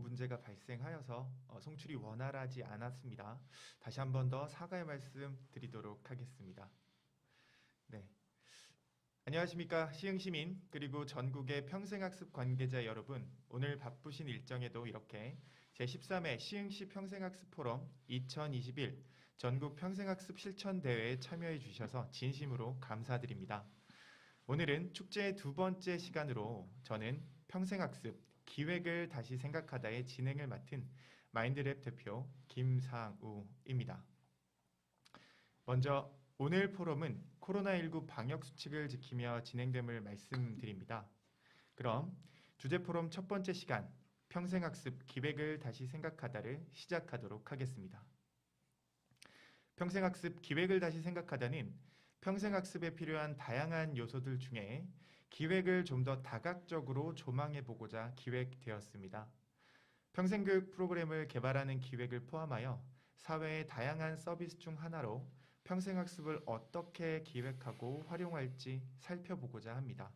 문제가 발생하여서 송출이 원활하지 않았습니다. 다시 한 번 더 사과의 말씀 드리도록 하겠습니다. 네. 안녕하십니까 시흥시민 그리고 전국의 평생학습 관계자 여러분, 오늘 바쁘신 일정에도 이렇게 제13회 시흥시 평생학습 포럼 2021 전국 평생학습 실천대회에 참여해 주셔서 진심으로 감사드립니다. 오늘은 축제의 두 번째 시간으로 저는 평생학습 기획을 다시 생각하다의 진행을 맡은 마인드랩 대표 김상우입니다. 먼저 오늘 포럼은 코로나19 방역 수칙을 지키며 진행됨을 말씀드립니다. 그럼 주제 포럼 첫 번째 시간 평생학습 기획을 다시 생각하다를 시작하도록 하겠습니다. 평생학습 기획을 다시 생각하다는 평생학습에 필요한 다양한 요소들 중에 기획을 좀 더 다각적으로 조망해보고자 기획되었습니다. 평생교육 프로그램을 개발하는 기획을 포함하여 사회의 다양한 서비스 중 하나로 평생학습을 어떻게 기획하고 활용할지 살펴보고자 합니다.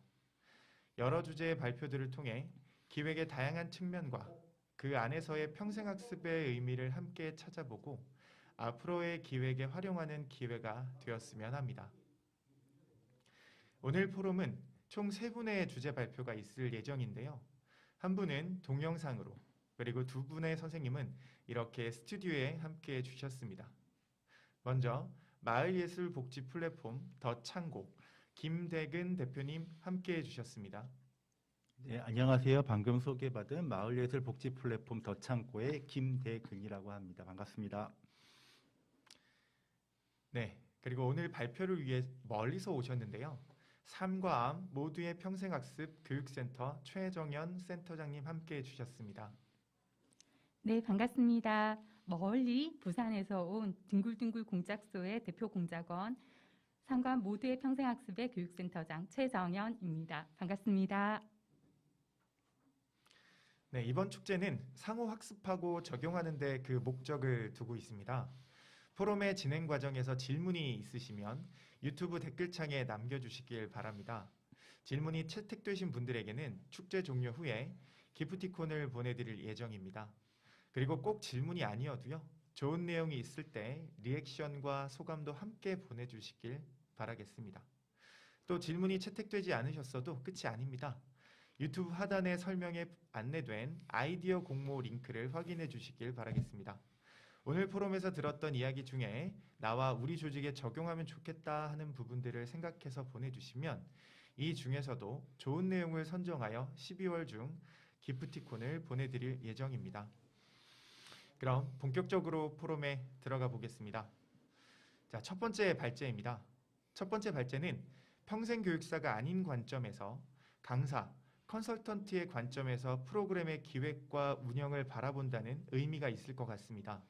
여러 주제의 발표들을 통해 기획의 다양한 측면과 그 안에서의 평생학습의 의미를 함께 찾아보고 앞으로의 기획에 활용하는 기회가 되었으면 합니다. 오늘 포럼은 총 3분의 주제 발표가 있을 예정인데요. 한 분은 동영상으로, 그리고 두 분의 선생님은 이렇게 스튜디오에 함께 해주셨습니다. 먼저 마을예술복지 플랫폼 더 창고 김대근 대표님 함께 해주셨습니다. 네, 안녕하세요. 방금 소개받은 마을예술복지 플랫폼 더 창고의 김대근이라고 합니다. 반갑습니다. 네, 그리고 오늘 발표를 위해 멀리서 오셨는데요. 삶과 암 모두의 평생학습 교육센터 최정연 센터장님 함께 해주셨습니다. 네, 반갑습니다. 멀리 부산에서 온 둥글둥글 공작소의 대표 공작원 상관 모두의 평생학습의 교육센터장 최정연입니다. 반갑습니다. 네, 이번 축제는 상호 학습하고 적용하는 데 그 목적을 두고 있습니다. 포럼의 진행 과정에서 질문이 있으시면 유튜브 댓글창에 남겨주시길 바랍니다. 질문이 채택되신 분들에게는 축제 종료 후에 기프티콘을 보내드릴 예정입니다. 그리고 꼭 질문이 아니어도요, 좋은 내용이 있을 때 리액션과 소감도 함께 보내주시길 바라겠습니다. 또 질문이 채택되지 않으셨어도 끝이 아닙니다. 유튜브 하단에 설명에 안내된 아이디어 공모 링크를 확인해 주시길 바라겠습니다. 오늘 포럼에서 들었던 이야기 중에 나와 우리 조직에 적용하면 좋겠다 하는 부분들을 생각해서 보내주시면 이 중에서도 좋은 내용을 선정하여 12월 중 기프티콘을 보내드릴 예정입니다. 그럼 본격적으로 포럼에 들어가 보겠습니다. 자, 첫 번째 발제입니다. 첫 번째 발제는 평생교육사가 아닌 관점에서 강사, 컨설턴트의 관점에서 프로그램의 기획과 운영을 바라본다는 의미가 있을 것 같습니다.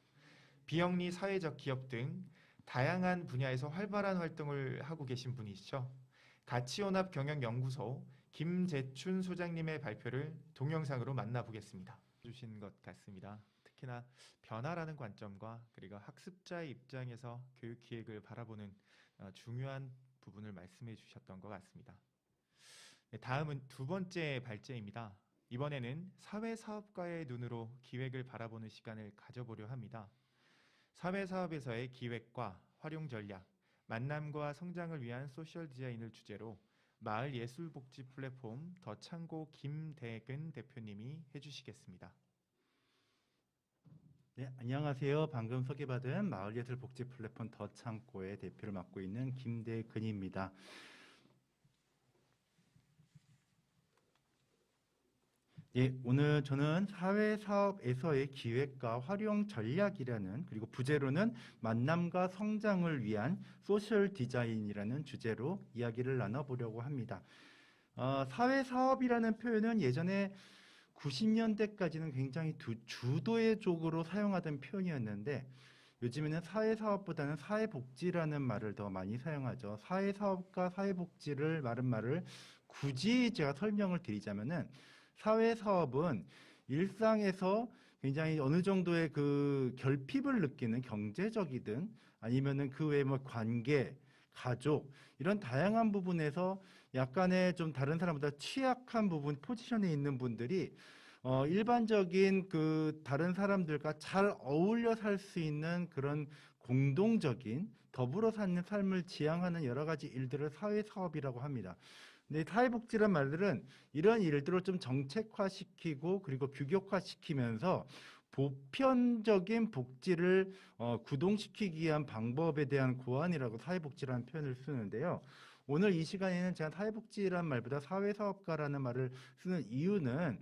비영리 사회적 기업 등 다양한 분야에서 활발한 활동을 하고 계신 분이시죠. 가치혼합경영연구소 김재춘 소장님의 발표를 동영상으로 만나보겠습니다. 주신 것 같습니다. 특히나 변화라는 관점과 그리고 학습자의 입장에서 교육 기획을 바라보는 중요한 부분을 말씀해 주셨던 것 같습니다. 네, 다음은 두 번째 발제입니다. 이번에는 사회사업가의 눈으로 기획을 바라보는 시간을 가져보려 합니다. 사회사업에서의 기획과 활용 전략, 만남과 성장을 위한 소셜 디자인을 주제로 마을예술복지 플랫폼 더 창고 김대근 대표님이 해주시겠습니다. 네, 안녕하세요. 방금 소개받은 마을예술복지 플랫폼 더 창고의 대표를 맡고 있는 김대근입니다. 예, 오늘 저는 사회사업에서의 기획과 활용 전략이라는, 그리고 부제로는 만남과 성장을 위한 소셜 디자인이라는 주제로 이야기를 나눠보려고 합니다. 사회사업이라는 표현은 예전에 90년대까지는 굉장히 주도적으로 사용하던 표현이었는데 요즘에는 사회사업보다는 사회복지라는 말을 더 많이 사용하죠. 사회사업과 사회복지를 말을 굳이 제가 설명을 드리자면은 사회사업은 일상에서 굉장히 어느 정도의 그 결핍을 느끼는 경제적이든 아니면은 그 외에 뭐 관계, 가족 이런 다양한 부분에서 약간의 좀 다른 사람보다 취약한 부분 포지션에 있는 분들이 일반적인 그 다른 사람들과 잘 어울려 살 수 있는 그런 공동적인 더불어 사는 삶을 지향하는 여러 가지 일들을 사회 사업이라고 합니다. 근데 사회복지란 말들은 이런 일들을 좀 정책화시키고 그리고 규격화시키면서 보편적인 복지를 구동시키기 위한 방법에 대한 고안이라고 사회복지라는 표현을 쓰는데요. 오늘 이 시간에는 제가 사회복지란 말보다 사회사업가라는 말을 쓰는 이유는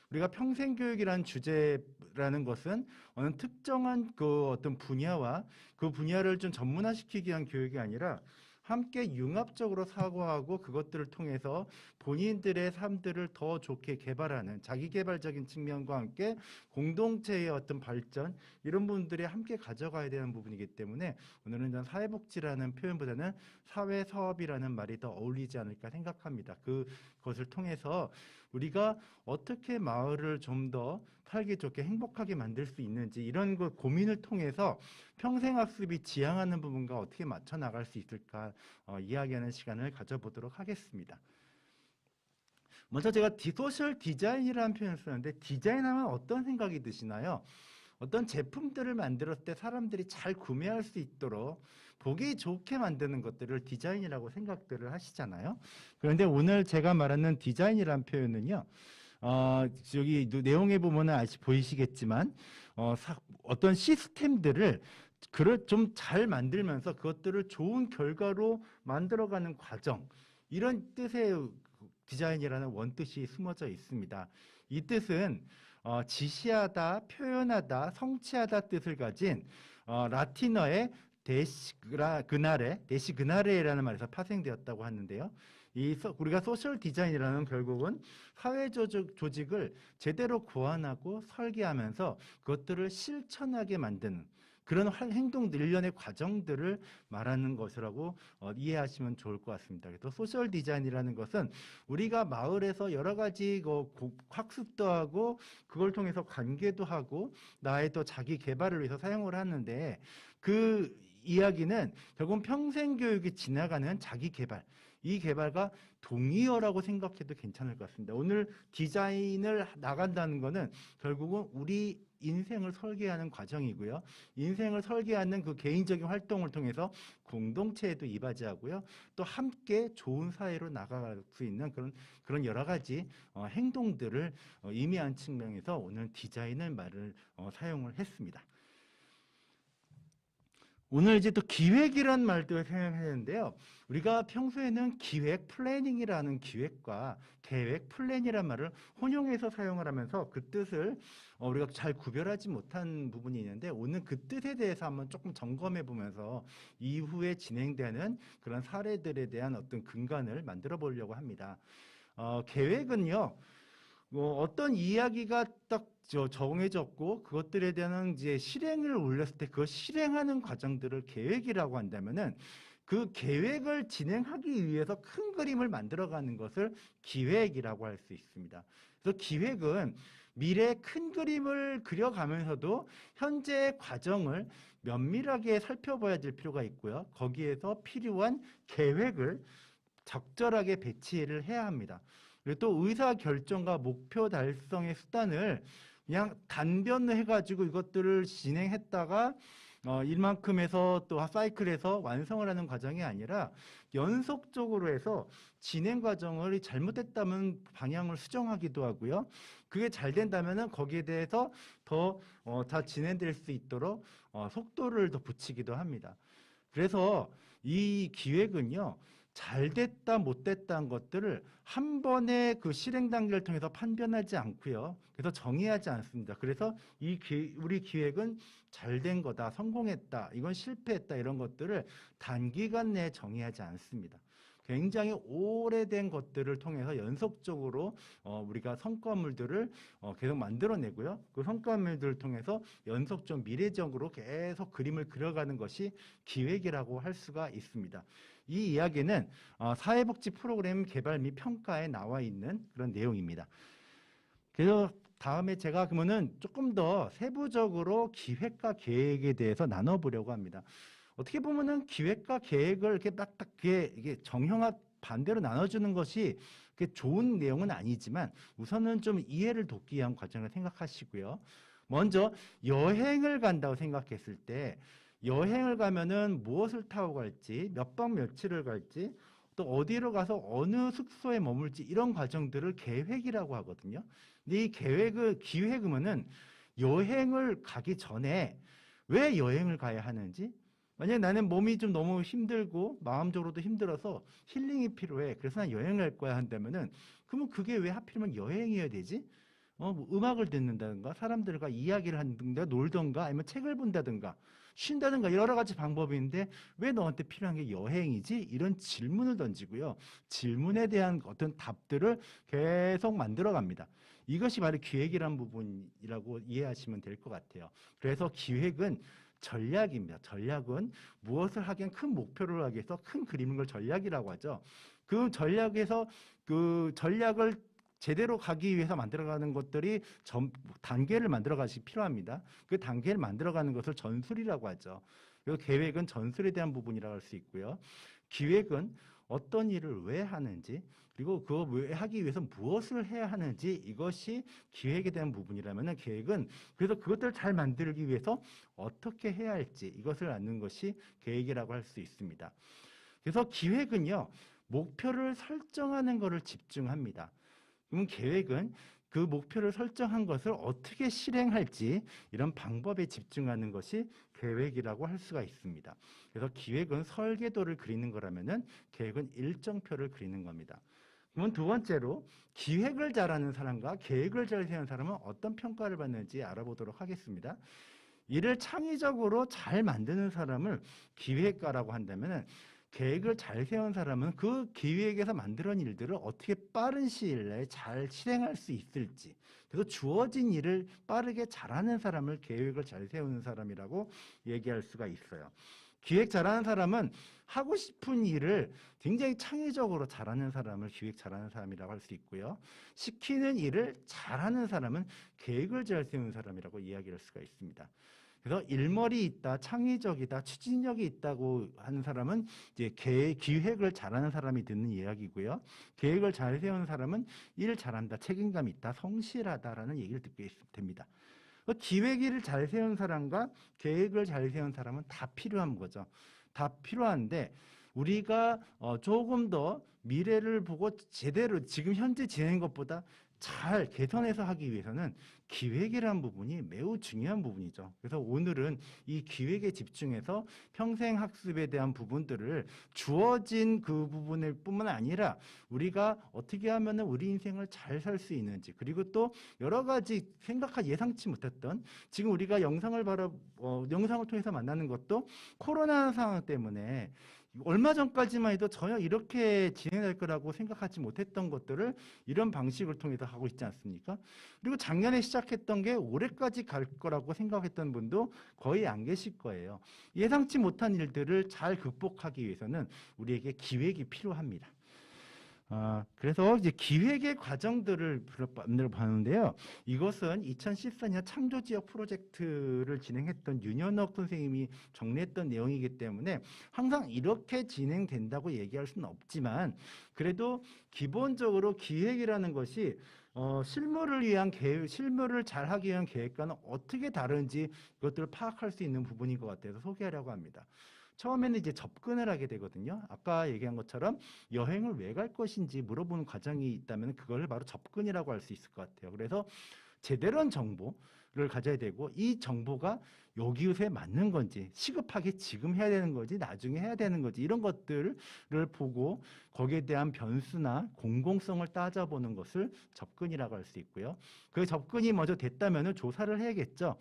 우리가 평생교육이라는 주제라는 것은 어느 특정한 그 어떤 분야와 그 분야를 좀 전문화시키기 위한 교육이 아니라 함께 융합적으로 사고하고 그것들을 통해서 본인들의 삶들을 더 좋게 개발하는 자기개발적인 측면과 함께 공동체의 어떤 발전 이런 부분들이 함께 가져가야 되는 부분이기 때문에 오늘은 전 사회복지라는 표현보다는 사회사업이라는 말이 더 어울리지 않을까 생각합니다. 그것을 통해서 우리가 어떻게 마을을 좀 더 살기 좋게 행복하게 만들 수 있는지 이런 그 고민을 통해서 평생학습이 지향하는 부분과 어떻게 맞춰 나갈 수 있을까 이야기하는 시간을 가져보도록 하겠습니다. 먼저 제가 소셜 디자인이라는 표현을 쓰는데 디자인하면 어떤 생각이 드시나요? 어떤 제품들을 만들었을 때 사람들이 잘 구매할 수 있도록 보기 좋게 만드는 것들을 디자인이라고 생각들을 하시잖아요. 그런데 오늘 제가 말하는 디자인이라는 표현은요. 여기 내용에 보면은 보이시겠지만 어떤 시스템들을 좀 잘 만들면서 그것들을 좋은 결과로 만들어가는 과정 이런 뜻의 디자인이라는 원뜻이 숨어져 있습니다. 이 뜻은 지시하다, 표현하다, 성취하다 뜻을 가진 라틴어의 데시그나레라는 말에서 파생되었다고 하는데요. 우리가 소셜 디자인이라는 결국은 사회 조직을 제대로 고안하고 설계하면서 그것들을 실천하게 만드는 그런 행동들, 일련의 과정들을 말하는 것이라고 이해하시면 좋을 것 같습니다. 그래서 소셜 디자인이라는 것은 우리가 마을에서 여러 가지 학습도 하고 그걸 통해서 관계도 하고 나의 또 자기 개발을 위해서 사용을 하는데 그 이야기는 결국은 평생교육이 지나가는 자기 개발, 이 개발과 동의어라고 생각해도 괜찮을 것 같습니다. 오늘 디자인을 나간다는 것은 결국은 우리 인생을 설계하는 과정이고요. 인생을 설계하는 그 개인적인 활동을 통해서 공동체에도 이바지하고요. 또 함께 좋은 사회로 나아갈 수 있는 그런 여러 가지 행동들을 의미한 측면에서 오늘 디자인을 말을 사용을 했습니다. 오늘 이제 또 기획이란 말도 사용했는데요. 우리가 평소에는 기획, 플래닝이라는 기획과 계획, 플랜이란 말을 혼용해서 사용을 하면서 그 뜻을 우리가 잘 구별하지 못한 부분이 있는데 오늘 그 뜻에 대해서 한번 조금 점검해 보면서 이후에 진행되는 그런 사례들에 대한 어떤 근간을 만들어 보려고 합니다. 계획은요. 어떤 이야기가 딱 정해졌고 그것들에 대한 이제 실행을 올렸을 때 그 실행하는 과정들을 계획이라고 한다면은 그 계획을 진행하기 위해서 큰 그림을 만들어가는 것을 기획이라고 할 수 있습니다. 그래서 기획은 미래의 큰 그림을 그려가면서도 현재의 과정을 면밀하게 살펴봐야 될 필요가 있고요. 거기에서 필요한 계획을 적절하게 배치를 해야 합니다. 그리고 또 의사 결정과 목표 달성의 수단을 그냥 단변해가지고 이것들을 진행했다가 일만큼 해서 또 사이클에서 완성을 하는 과정이 아니라 연속적으로 해서 진행 과정을 잘못했다면 방향을 수정하기도 하고요. 그게 잘 된다면은 거기에 대해서 더 잘 진행될 수 있도록 속도를 더 붙이기도 합니다. 그래서 이 기획은요. 잘 됐다 못 됐다는 것들을 한 번에 그 실행 단계를 통해서 판별하지 않고요. 그래서 정의하지 않습니다. 그래서 우리 기획은 잘 된 거다, 성공했다, 이건 실패했다 이런 것들을 단기간 내에 정의하지 않습니다. 굉장히 오래된 것들을 통해서 연속적으로 우리가 성과물들을 계속 만들어내고요. 그 성과물들을 통해서 연속적 미래적으로 계속 그림을 그려가는 것이 기획이라고 할 수가 있습니다. 이 이야기는 사회복지 프로그램 개발 및 평가에 나와 있는 그런 내용입니다. 그래서 다음에 제가 그러면은 조금 더 세부적으로 기획과 계획에 대해서 나눠보려고 합니다. 어떻게 보면은 기획과 계획을 이렇게 딱딱 이게 정형화 반대로 나눠주는 것이 그게 좋은 내용은 아니지만 우선은 좀 이해를 돕기 위한 과정을 생각하시고요. 먼저 여행을 간다고 생각했을 때 여행을 가면은 무엇을 타고 갈지, 몇 박 며칠을 갈지, 또 어디로 가서 어느 숙소에 머물지 이런 과정들을 계획이라고 하거든요. 근데 이 기획은 여행을 가기 전에 왜 여행을 가야 하는지, 만약에 나는 몸이 좀 너무 힘들고 마음적으로도 힘들어서 힐링이 필요해. 그래서 난 여행 갈 거야 한다면은 그러면 그게 왜 하필이면 여행이어야 되지? 뭐 음악을 듣는다든가 사람들과 이야기를 한다든가 놀던가 아니면 책을 본다든가 쉰다든가 여러 가지 방법이 있는데 왜 너한테 필요한 게 여행이지? 이런 질문을 던지고요. 질문에 대한 어떤 답들을 계속 만들어 갑니다. 이것이 바로 기획이라는 부분이라고 이해하시면 될 것 같아요. 그래서 기획은 전략입니다. 전략은 무엇을 하기 위한 큰 목표를 하기 위해서 큰 그림인 걸 전략이라고 하죠. 그 전략을 제대로 가기 위해서 만들어가는 것들이 단계를 만들어가시 필요합니다. 그 단계를 만들어가는 것을 전술이라고 하죠. 그리고 계획은 전술에 대한 부분이라고 할 수 있고요. 기획은 어떤 일을 왜 하는지 그리고 그거 왜 하기 위해서 무엇을 해야 하는지 이것이 기획에 대한 부분이라면 계획은 그래서 그것들을 잘 만들기 위해서 어떻게 해야 할지 이것을 아는 것이 계획이라고 할 수 있습니다. 그래서 기획은요. 목표를 설정하는 것을 집중합니다. 그럼 계획은 그 목표를 설정한 것을 어떻게 실행할지 이런 방법에 집중하는 것이 계획이라고 할 수가 있습니다. 그래서 기획은 설계도를 그리는 거라면은 계획은 일정표를 그리는 겁니다. 그러면 두 번째로 기획을 잘하는 사람과 계획을 잘 세우는 사람은 어떤 평가를 받는지 알아보도록 하겠습니다. 이를 창의적으로 잘 만드는 사람을 기획가라고 한다면은 계획을 잘 세운 사람은 그 기획에서 만들어낸 일들을 어떻게 빠른 시일 내에 잘 실행할 수 있을지 그래서 주어진 일을 빠르게 잘하는 사람을 계획을 잘 세우는 사람이라고 얘기할 수가 있어요. 기획 잘하는 사람은 하고 싶은 일을 굉장히 창의적으로 잘하는 사람을 기획 잘하는 사람이라고 할 수 있고요. 시키는 일을 잘하는 사람은 계획을 잘 세우는 사람이라고 이야기할 수가 있습니다. 그래서 일머리 있다, 창의적이다, 추진력이 있다고 하는 사람은 이제 기획을 잘하는 사람이 듣는 이야기고요. 계획을 잘 세우는 사람은 일 잘한다, 책임감 있다, 성실하다라는 얘기를 듣게 됩니다. 기획을 잘 세운 사람과 계획을 잘 세운 사람은 다 필요한 거죠. 다 필요한데 우리가 조금 더 미래를 보고 제대로 지금 현재 지내는 것보다 잘 개선해서 하기 위해서는 기획이라는 부분이 매우 중요한 부분이죠. 그래서 오늘은 이 기획에 집중해서 평생 학습에 대한 부분들을 주어진 그 부분일 뿐만 아니라 우리가 어떻게 하면 우리 인생을 잘 살 수 있는지 그리고 또 여러 가지 예상치 못했던 지금 우리가 영상을 통해서 만나는 것도 코로나 상황 때문에 얼마 전까지만 해도 전혀 이렇게 진행될 거라고 생각하지 못했던 것들을 이런 방식을 통해서 하고 있지 않습니까? 그리고 작년에 시작했던 게 올해까지 갈 거라고 생각했던 분도 거의 안 계실 거예요. 예상치 못한 일들을 잘 극복하기 위해서는 우리에게 기획이 필요합니다. 그래서 이제 기획의 과정들을 봤는데요. 이것은 2014년 창조지역 프로젝트를 진행했던 윤현옥 선생님이 정리했던 내용이기 때문에 항상 이렇게 진행된다고 얘기할 수는 없지만 그래도 기본적으로 기획이라는 것이 실무를 잘 하기 위한 계획과는 어떻게 다른지 이것들을 파악할 수 있는 부분인 것 같아서 소개하려고 합니다. 처음에는 이제 접근을 하게 되거든요. 아까 얘기한 것처럼 여행을 왜 갈 것인지 물어보는 과정이 있다면 그걸 바로 접근이라고 할 수 있을 것 같아요. 그래서 제대로 한 정보를 가져야 되고 이 정보가 여기에 맞는 건지 시급하게 지금 해야 되는 건지 나중에 해야 되는 건지 이런 것들을 보고 거기에 대한 변수나 공공성을 따져보는 것을 접근이라고 할 수 있고요. 그 접근이 먼저 됐다면 조사를 해야겠죠.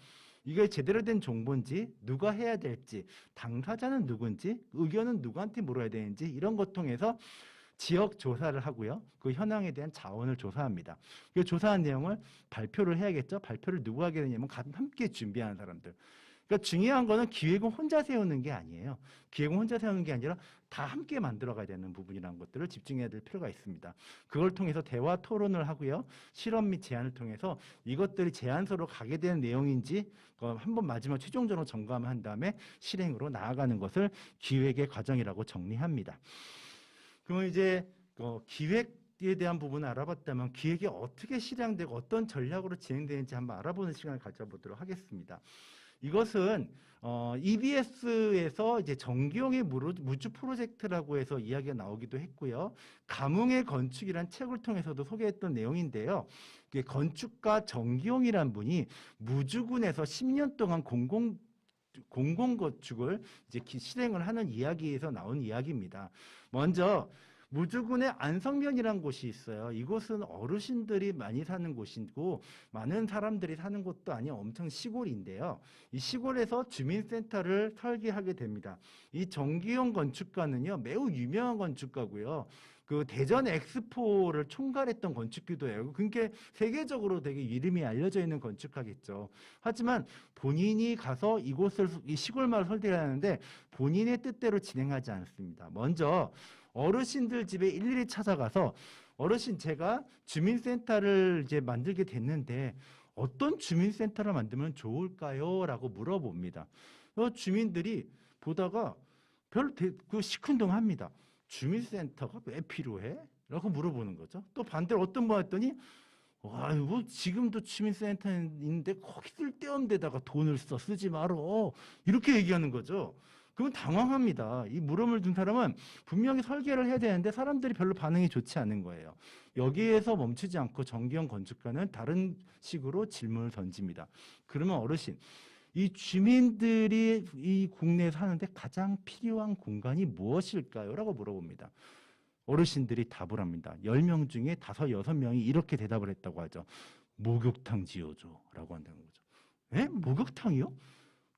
이게 제대로 된 정보인지 누가 해야 될지 당사자는 누군지 의견은 누구한테 물어야 되는지 이런 것 통해서 지역 조사를 하고요. 그 현황에 대한 자원을 조사합니다. 그 조사한 내용을 발표를 해야겠죠. 발표를 누가 하게 되냐면 함께 준비하는 사람들. 그러니까 중요한 거는 기획은 혼자 세우는 게 아니에요. 기획은 혼자 세우는 게 아니라 다 함께 만들어가야 되는 부분이라는 것들을 집중해야 될 필요가 있습니다. 그걸 통해서 대화 토론을 하고요. 실험 및 제안을 통해서 이것들이 제안서로 가게 되는 내용인지 한번 마지막 최종적으로 점검한 다음에 실행으로 나아가는 것을 기획의 과정이라고 정리합니다. 그러면 이제 기획에 대한 부분을 알아봤다면 기획이 어떻게 실행되고 어떤 전략으로 진행되는지 한번 알아보는 시간을 가져보도록 하겠습니다. 이것은 EBS에서 이제 정기용의 무주 프로젝트라고 해서 이야기가 나오기도 했고요. 감흥의 건축이란 책을 통해서도 소개했던 내용인데요. 건축가 정기용이란 분이 무주군에서 10년 동안 공공건축을 이제 실행을 하는 이야기에서 나온 이야기입니다. 먼저 무주군의 안성면이라는 곳이 있어요. 이곳은 어르신들이 많이 사는 곳이고 많은 사람들이 사는 곳도 아닌 엄청 시골인데요. 이 시골에서 주민센터를 설계하게 됩니다. 이 정기용 건축가는요, 매우 유명한 건축가고요. 그 대전 엑스포를 총괄했던 건축기도 해요. 그러니까 세계적으로 되게 이름이 알려져 있는 건축가겠죠. 하지만 본인이 가서 이곳을 이 시골 마을 설계를 하는데 본인의 뜻대로 진행하지 않습니다. 먼저 어르신들 집에 일일이 찾아가서 어르신, 제가 주민센터를 이제 만들게 됐는데 어떤 주민센터를 만들면 좋을까요? 라고 물어봅니다. 주민들이 보다가 시큰둥합니다. 주민센터가 왜 필요해? 라고 물어보는 거죠. 또 반대로 어떤 분 했더니 뭐 지금도 주민센터 있는데 거기 쓸데없는 데다가 돈을 쓰지 말어. 이렇게 얘기하는 거죠. 그러면 당황합니다. 이 물음을 둔 사람은 분명히 설계를 해야 되는데 사람들이 별로 반응이 좋지 않은 거예요. 여기에서 멈추지 않고 정기용 건축가는 다른 식으로 질문을 던집니다. 그러면 어르신, 이 주민들이 이 국내에 사는데 가장 필요한 공간이 무엇일까요? 라고 물어봅니다. 어르신들이 답을 합니다. 10명 중에 5, 6명이 이렇게 대답을 했다고 하죠. 목욕탕 지어줘 라고 한다는 거죠. 에? 목욕탕이요?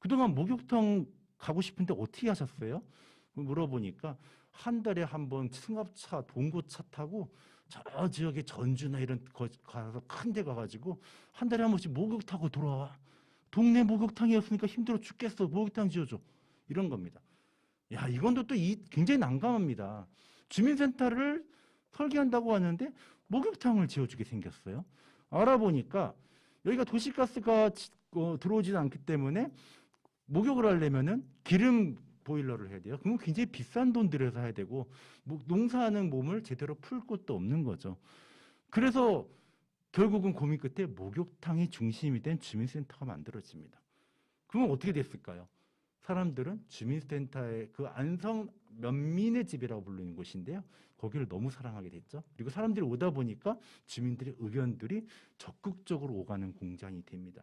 그동안 목욕탕 가고 싶은데 어떻게 하셨어요? 물어보니까 한 달에 한 번 승합차, 봉고차 타고 저 지역에 전주나 이런 가서 큰 데 가가지고 한 달에 한 번씩 목욕 타고 돌아와. 동네 목욕탕이었으니까 힘들어 죽겠어. 목욕탕 지어줘. 이런 겁니다. 야, 이건 또 굉장히 난감합니다. 주민센터를 설계한다고 하는데 목욕탕을 지어주게 생겼어요. 알아보니까 여기가 도시가스가 들어오지 않기 때문에 목욕을 하려면은 기름 보일러를 해야 돼요. 그럼 굉장히 비싼 돈 들여서 해야 되고 농사하는 몸을 제대로 풀 곳도 없는 거죠. 그래서 결국은 고민 끝에 목욕탕이 중심이 된 주민센터가 만들어집니다. 그러면 어떻게 됐을까요? 사람들은 주민센터의 그 안성 면민의 집이라고 부르는 곳인데요. 거기를 너무 사랑하게 됐죠. 그리고 사람들이 오다 보니까 주민들의 의견들이 적극적으로 오가는 공장이 됩니다.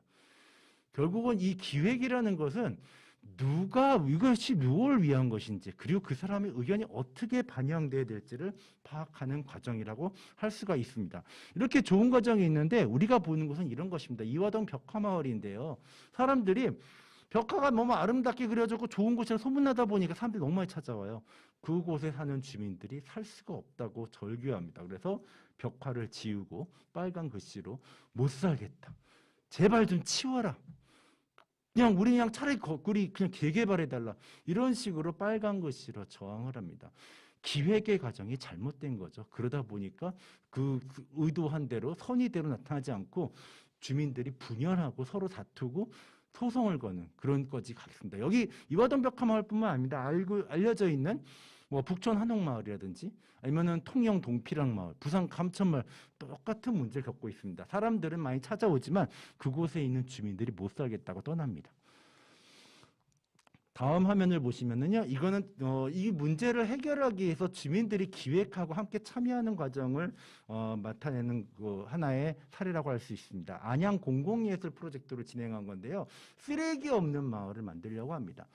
결국은 이 기획이라는 것은 이것이 누구를 위한 것인지, 그리고 그 사람의 의견이 어떻게 반영돼야 될지를 파악하는 과정이라고 할 수가 있습니다. 이렇게 좋은 과정이 있는데 우리가 보는 것은 이런 것입니다. 이화동 벽화마을인데요. 사람들이 벽화가 너무 아름답게 그려졌고 좋은 곳이라 소문나다 보니까 사람들이 너무 많이 찾아와요. 그곳에 사는 주민들이 살 수가 없다고 절규합니다. 그래서 벽화를 지우고 빨간 글씨로 못 살겠다. 제발 좀 치워라. 우리 그냥 차라리 거꾸리 그냥 재개발해달라. 이런 식으로 빨간 글씨로 저항을 합니다. 기획의 과정이 잘못된 거죠. 그러다 보니까 그 의도한 대로 선의대로 나타나지 않고 주민들이 분열하고 서로 다투고 소송을 거는 그런 것이 가겠습니다. 여기 이화동 벽화마을뿐만 아닙니다. 알려져 있는 뭐 북촌 한옥마을이라든지 아니면은 통영 동피랑마을, 부산 감천마을 똑같은 문제를 겪고 있습니다. 사람들은 많이 찾아오지만 그곳에 있는 주민들이 못 살겠다고 떠납니다. 다음 화면을 보시면은요, 이거는 이 문제를 해결하기 위해서 주민들이 기획하고 함께 참여하는 과정을 나타내는 하나의 사례라고 할 수 있습니다. 안양 공공예술 프로젝트를 진행한 건데요, 쓰레기 없는 마을을 만들려고 합니다.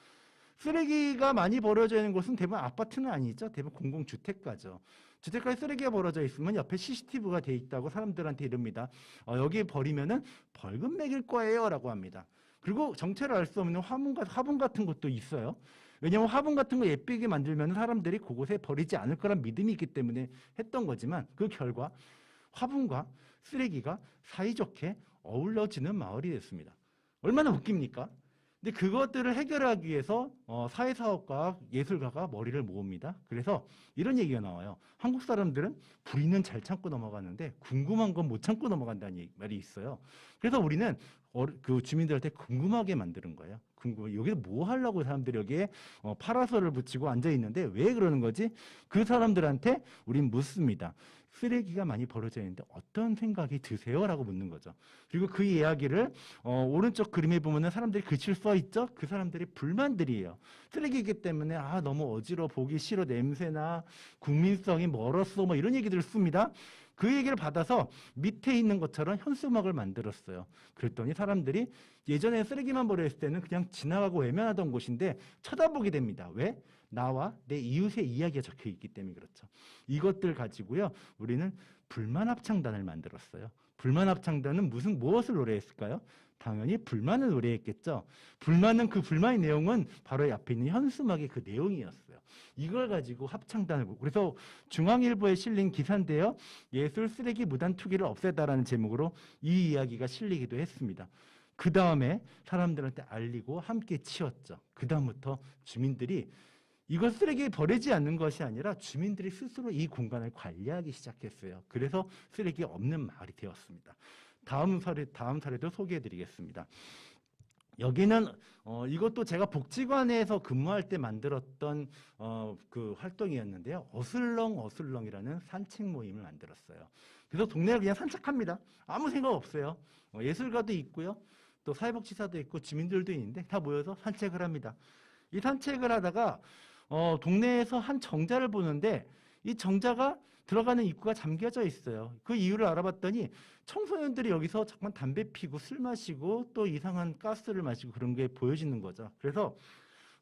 쓰레기가 많이 버려져 있는 곳은 대부분 아파트는 아니죠. 대부분 공공주택가죠. 주택가에 쓰레기가 버려져 있으면 옆에 CCTV가 돼 있다고 사람들한테 이릅니다. 여기 버리면은 벌금 매길 거예요 라고 합니다. 그리고 정체를 알 수 없는 화분 같은 것도 있어요. 왜냐하면 화분 같은 거 예쁘게 만들면 사람들이 그곳에 버리지 않을 거란 믿음이 있기 때문에 했던 거지만 그 결과 화분과 쓰레기가 사이좋게 어우러지는 마을이 됐습니다. 얼마나 웃깁니까? 근데 그것들을 해결하기 위해서 사회사업가, 예술가가 머리를 모읍니다. 그래서 이런 얘기가 나와요. 한국 사람들은 불의는 잘 참고 넘어가는데 궁금한 건 못 참고 넘어간다는 말이 있어요. 그래서 우리는 그 주민들한테 궁금하게 만드는 거예요. 여기서 뭐 하려고 사람들이 여기에 파라솔을 붙이고 앉아 있는데 왜 그러는 거지? 그 사람들한테 우린 묻습니다. 쓰레기가 많이 버려져 있는데 어떤 생각이 드세요? 라고 묻는 거죠. 그리고 그 이야기를 오른쪽 그림에 보면은 사람들이 글씨를 써 있죠? 그 사람들이 불만들이에요. 쓰레기이기 때문에 너무 어지러워, 보기 싫어, 냄새나 국민성이 멀었어, 뭐 이런 얘기들을 씁니다. 그 얘기를 받아서 밑에 있는 것처럼 현수막을 만들었어요. 그랬더니 사람들이 예전에 쓰레기만 버렸을 때는 그냥 지나가고 외면하던 곳인데 쳐다보게 됩니다. 왜? 나와 내 이웃의 이야기가 적혀 있기 때문에 그렇죠. 이것들 가지고요, 우리는 불만합창단을 만들었어요. 불만합창단은 무엇을 노래했을까요? 당연히 불만을 노래했겠죠. 그 불만의 내용은 바로 옆에 있는 현수막의 그 내용이었어요. 이걸 가지고 합창단을, 그래서 중앙일보에 실린 기사인데요. 예술 쓰레기 무단 투기를 없애다라는 제목으로 이 이야기가 실리기도 했습니다. 그 다음에 사람들한테 알리고 함께 치웠죠. 그 다음부터 주민들이 이걸 쓰레기 버리지 않는 것이 아니라 주민들이 스스로 이 공간을 관리하기 시작했어요. 그래서 쓰레기 없는 마을이 되었습니다. 다음 사례도 소개해드리겠습니다. 여기는 이것도 제가 복지관에서 근무할 때 만들었던 그 활동이었는데요. 어슬렁이라는 산책 모임을 만들었어요. 그래서 동네를 그냥 산책합니다. 아무 생각 없어요. 예술가도 있고요. 또 사회복지사도 있고 주민들도 있는데 다 모여서 산책을 합니다. 이 산책을 하다가 동네에서 한 정자를 보는데 이 정자가 들어가는 입구가 잠겨져 있어요. 그 이유를 알아봤더니 청소년들이 여기서 잠깐 담배 피고 술 마시고 또 이상한 가스를 마시고 그런 게 보여지는 거죠. 그래서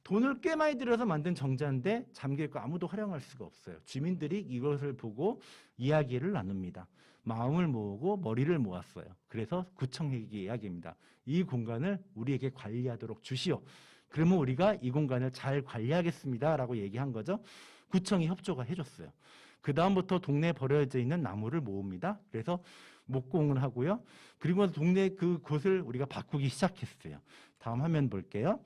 돈을 꽤 많이 들여서 만든 정자인데 잠겨있고 아무도 활용할 수가 없어요. 주민들이 이것을 보고 이야기를 나눕니다. 마음을 모으고 머리를 모았어요. 그래서 구청에게 이야기입니다. 이 공간을 우리에게 관리하도록 주시오. 그러면 우리가 이 공간을 잘 관리하겠습니다 라고 얘기한 거죠. 구청이 협조가 해줬어요. 그 다음부터 동네에 버려져 있는 나무를 모읍니다. 그래서 목공을 하고요. 그리고 동네 그곳을 우리가 바꾸기 시작했어요. 다음 화면 볼게요.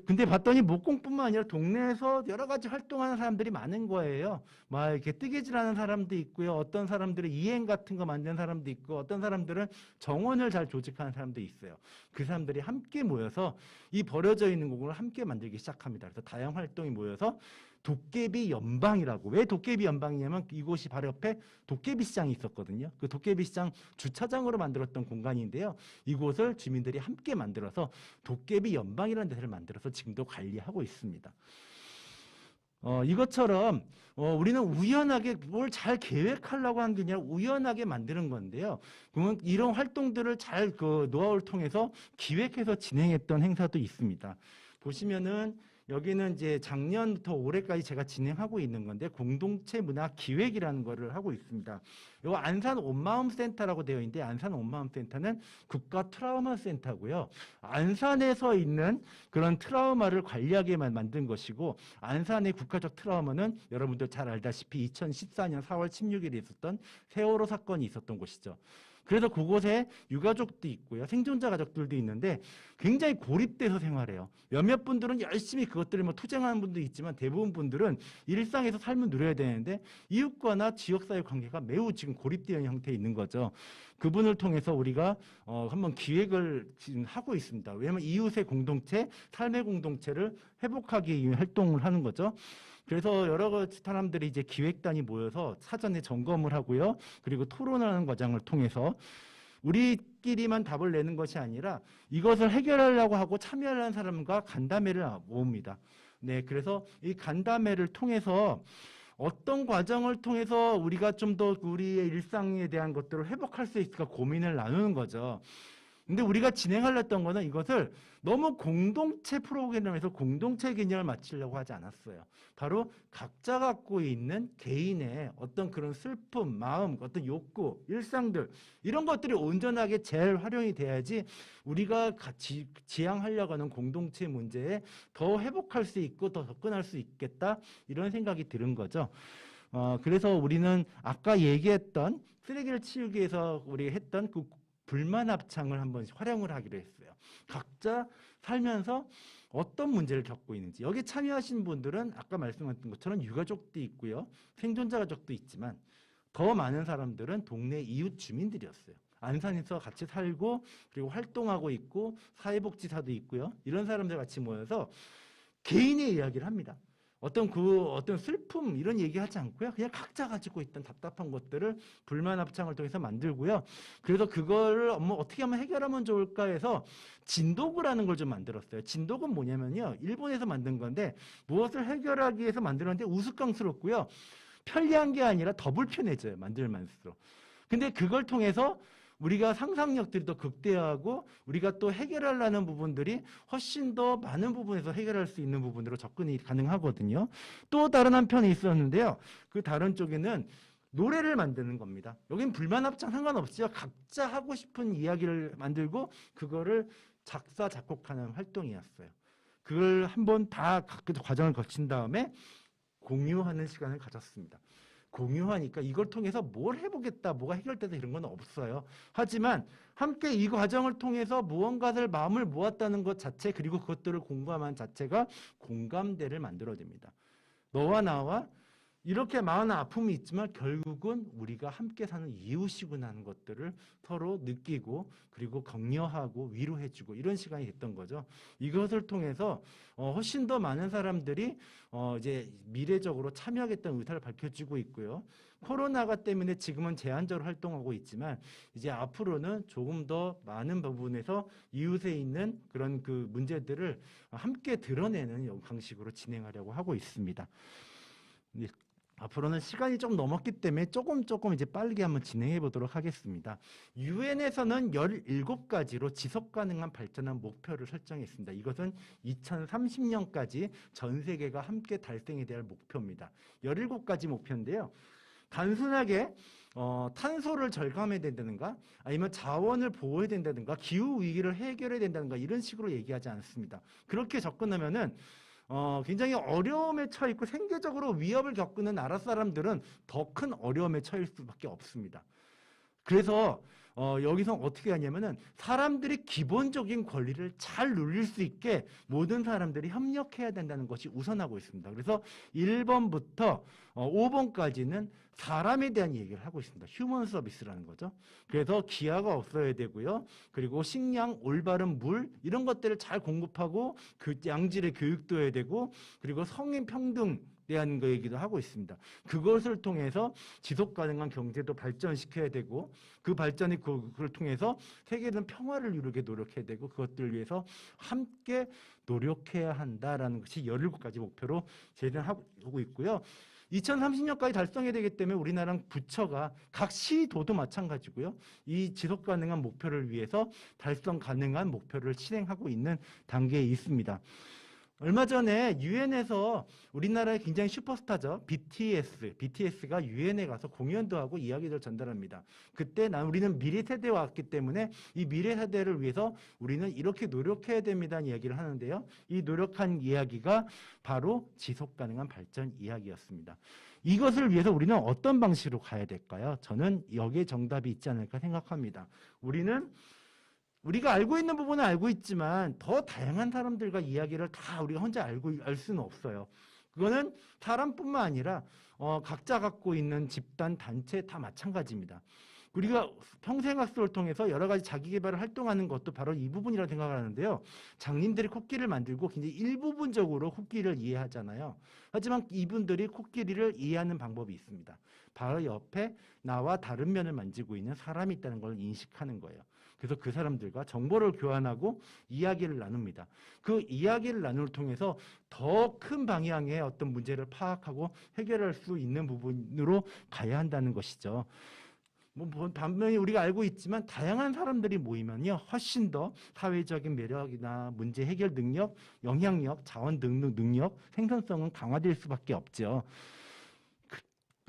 근데 봤더니 목공뿐만 아니라 동네에서 여러 가지 활동하는 사람들이 많은 거예요. 막 이렇게 뜨개질하는 사람도 있고요. 어떤 사람들은 이행 같은 거 만드는 사람도 있고, 어떤 사람들은 정원을 잘 조직하는 사람도 있어요. 그 사람들이 함께 모여서 이 버려져 있는 공간을 함께 만들기 시작합니다. 그래서 다양한 활동이 모여서 도깨비 연방이라고. 왜 도깨비 연방이냐면 이곳이 바로 옆에 도깨비 시장이 있었거든요. 그 도깨비 시장 주차장으로 만들었던 공간인데요. 이곳을 주민들이 함께 만들어서 도깨비 연방이라는 데를 만들어서 지금도 관리하고 있습니다. 이것처럼 우리는 우연하게 뭘 잘 계획하려고 한 게 아니라 우연하게 만드는 건데요. 그러면 이런 활동들을 잘 노하우를 통해서 기획해서 진행했던 행사도 있습니다. 보시면은 여기는 이제 작년부터 올해까지 제가 진행하고 있는 건데 공동체 문화 기획이라는 거를 하고 있습니다. 요 안산 온마음 센터라고 되어 있는데 안산 온마음 센터는 국가 트라우마 센터고요. 안산에서 있는 그런 트라우마를 관리하게만 만든 것이고 안산의 국가적 트라우마는 여러분들 잘 알다시피 2014년 4월 16일에 있었던 세월호 사건이 있었던 곳이죠. 그래서 그곳에 유가족도 있고요. 생존자 가족들도 있는데 굉장히 고립돼서 생활해요. 몇몇 분들은 열심히 그것들을 투쟁하는 분도 있지만 대부분 분들은 일상에서 삶을 누려야 되는데 이웃과나 지역사회 관계가 매우 지금 고립되어 있는 형태에 있는 거죠. 그분을 통해서 우리가 한번 기획을 지금 하고 있습니다. 왜냐하면 이웃의 공동체, 삶의 공동체를 회복하기 위해 활동을 하는 거죠. 그래서 여러 사람들이 이제 기획단이 모여서 사전에 점검을 하고요. 그리고 토론하는 과정을 통해서 우리끼리만 답을 내는 것이 아니라 이것을 해결하려고 하고 참여하는 사람과 간담회를 모읍니다. 네, 그래서 이 간담회를 통해서 어떤 과정을 통해서 우리가 좀 더 우리의 일상에 대한 것들을 회복할 수 있을까 고민을 나누는 거죠. 근데 우리가 진행하려던 거는 이것을 너무 공동체 프로그램에서 공동체 개념을 맞추려고 하지 않았어요. 바로 각자 갖고 있는 개인의 어떤 그런 슬픔, 마음, 어떤 욕구, 일상들 이런 것들이 온전하게 재활용이 돼야지 우리가 같이 지향하려고 하는 공동체 문제에 더 회복할 수 있고 더 접근할 수 있겠다 이런 생각이 드는 거죠. 그래서 우리는 아까 얘기했던 쓰레기를 치우기 위해서 우리 했던 그 불만 합창을 한번 활용을 하기로 했어요. 각자 살면서 어떤 문제를 겪고 있는지. 여기 참여하신 분들은 아까 말씀하신 것처럼 유가족도 있고요. 생존자 가족도 있지만 더 많은 사람들은 동네 이웃 주민들이었어요. 안산에서 같이 살고 그리고 활동하고 있고 사회복지사도 있고요. 이런 사람들 같이 모여서 개인의 이야기를 합니다. 어떤 슬픔 이런 얘기하지 않고요. 그냥 각자 가지고 있던 답답한 것들을 불만 합창을 통해서 만들고요. 그래서 그거를 뭐 어떻게 하면 해결하면 좋을까 해서 진도구라는 걸 좀 만들었어요. 진도구는 뭐냐면요. 일본에서 만든 건데 무엇을 해결하기 위해서 만들었는데 우스꽝스럽고요. 편리한 게 아니라 더 불편해져요. 만들만수록. 근데 그걸 통해서 우리가 상상력들이 더 극대화하고 우리가 또 해결하려는 부분들이 훨씬 더 많은 부분에서 해결할 수 있는 부분으로 접근이 가능하거든요. 또 다른 한편이 있었는데요. 그 다른 쪽에는 노래를 만드는 겁니다. 여긴 불만 합창 상관없이요. 각자 하고 싶은 이야기를 만들고 그거를 작사 작곡하는 활동이었어요. 그걸 한번 다 각 과정을 거친 다음에 공유하는 시간을 가졌습니다. 공유하니까 이걸 통해서 뭘 해보겠다, 뭐가 해결되다 이런 건 없어요. 하지만 함께 이 과정을 통해서 무언가를 마음을 모았다는 것 자체 그리고 그것들을 공감한 자체가 공감대를 만들어냅니다. 너와 나와 이렇게 많은 아픔이 있지만 결국은 우리가 함께 사는 이웃이구나 하는 것들을 서로 느끼고 그리고 격려하고 위로해주고 이런 시간이 됐던 거죠. 이것을 통해서 훨씬 더 많은 사람들이 이제 미래적으로 참여하겠다는 의사를 밝혀주고 있고요. 코로나가 때문에 지금은 제한적으로 활동하고 있지만 이제 앞으로는 조금 더 많은 부분에서 이웃에 있는 그런 그 문제들을 함께 드러내는 방식으로 진행하려고 하고 있습니다. 앞으로는 시간이 좀 넘었기 때문에 조금 이제 빠르게 한번 진행해 보도록 하겠습니다. 유엔에서는 17가지로 지속 가능한 발전한 목표를 설정했습니다. 이것은 2030년까지 전 세계가 함께 달성해야 될 목표입니다. 17가지 목표인데요. 단순하게 탄소를 절감해야 된다든가 아니면 자원을 보호해야 된다든가 기후 위기를 해결해야 된다든가 이런 식으로 얘기하지 않습니다. 그렇게 접근하면은 굉장히 어려움에 처해 있고 생계적으로 위협을 겪는 나라 사람들은 더 큰 어려움에 처할 수밖에 없습니다. 그래서 여기서 어떻게 하냐면은 사람들이 기본적인 권리를 잘 누릴 수 있게 모든 사람들이 협력해야 된다는 것이 우선하고 있습니다. 그래서 1번부터 5번까지는 사람에 대한 얘기를 하고 있습니다. 휴먼 서비스라는 거죠. 그래서 기아가 없어야 되고요. 그리고 식량, 올바른 물 이런 것들을 잘 공급하고 그 양질의 교육도 해야 되고 그리고 성인 평등 대한 거 얘기도 하고 있습니다. 그것을 통해서 지속 가능한 경제도 발전시켜야 되고 그 발전이 그걸 통해서 세계는 평화를 이루게 노력해야 되고 그것들을 위해서 함께 노력해야 한다라는 것이 17가지 목표로 제정하고 있고요. 2030년까지 달성해야 되기 때문에 우리나라는 부처가 각 시도도 마찬가지고요. 이 지속 가능한 목표를 위해서 달성 가능한 목표를 실행하고 있는 단계에 있습니다. 얼마 전에 유엔에서 우리나라의 굉장히 슈퍼스타죠. BTS가 유엔에 가서 공연도 하고 이야기를 전달합니다. 그때 우리는 미래 세대에 왔기 때문에 이 미래 세대를 위해서 우리는 이렇게 노력해야 됩니다는 이야기를 하는데요. 이 노력한 이야기가 바로 지속 가능한 발전 이야기였습니다. 이것을 위해서 우리는 어떤 방식으로 가야 될까요? 저는 여기에 정답이 있지 않을까 생각합니다. 우리가 알고 있는 부분은 알고 있지만 더 다양한 사람들과 이야기를 다 우리가 혼자 알 수는 없어요. 그거는 사람뿐만 아니라 각자 갖고 있는 집단, 단체 다 마찬가지입니다. 우리가 평생학습을 통해서 여러 가지 자기개발을 활동하는 것도 바로 이 부분이라고 생각을 하는데요. 장님들이 코끼리를 만들고 굉장히 일부분적으로 코끼리를 이해하잖아요. 하지만 이분들이 코끼리를 이해하는 방법이 있습니다. 바로 옆에 나와 다른 면을 만지고 있는 사람이 있다는 걸 인식하는 거예요. 그래서 그 사람들과 정보를 교환하고 이야기를 나눕니다. 그 이야기를 나눔을 통해서 더 큰 방향의 어떤 문제를 파악하고 해결할 수 있는 부분으로 가야 한다는 것이죠. 반면에 우리가 알고 있지만 다양한 사람들이 모이면요 훨씬 더 사회적인 매력이나 문제 해결 능력, 영향력, 자원 능력, 생산성은 강화될 수밖에 없죠.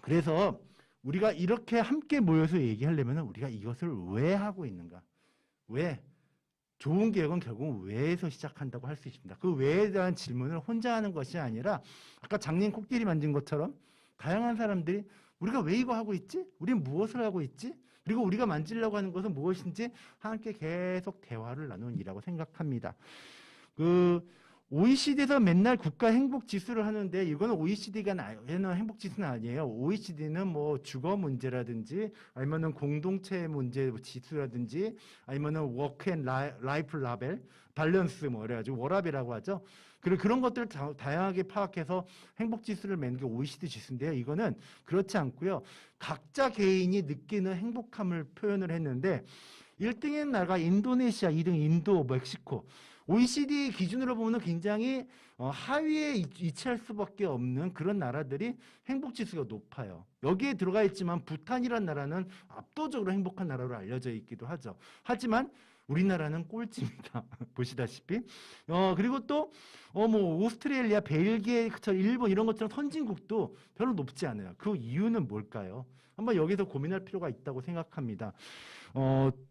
그래서 우리가 이렇게 함께 모여서 얘기하려면 우리가 이것을 왜 하고 있는가? 왜? 좋은 계획은 결국 왜에서 시작한다고 할 수 있습니다. 그 왜에 대한 질문을 혼자 하는 것이 아니라 아까 장님 코끼리 만진 것처럼 다양한 사람들이 우리가 왜 이거 하고 있지? 우리는 무엇을 하고 있지? 그리고 우리가 만지려고 하는 것은 무엇인지 함께 계속 대화를 나누는 일이라고 생각합니다. OECD에서 맨날 국가 행복 지수를 하는데 이거는 OECD가 하는 행복 지수는 아니에요. OECD는 뭐 주거 문제라든지 아니면은 공동체 문제 지수라든지 아니면은 워크 앤 라이프 라벨 밸런스 뭐 그래가지고 워라밸이라고 하죠. 그리고 그런 것들을 다양하게 파악해서 행복 지수를 매는 게 OECD 지수인데요. 이거는 그렇지 않고요. 각자 개인이 느끼는 행복함을 표현을 했는데 1등인 나라가 인도네시아, 2등 인도, 멕시코. OECD 기준으로 보면 굉장히 하위에 위치할 수밖에 없는 그런 나라들이 행복지수가 높아요. 여기에 들어가 있지만 부탄이라는 나라는 압도적으로 행복한 나라로 알려져 있기도 하죠. 하지만 우리나라는 꼴찌입니다. 보시다시피. 그리고 또, 뭐, 오스트레일리아, 벨기에, 일본 이런 것처럼 선진국도 별로 높지 않아요. 그 이유는 뭘까요? 한번 여기서 고민할 필요가 있다고 생각합니다.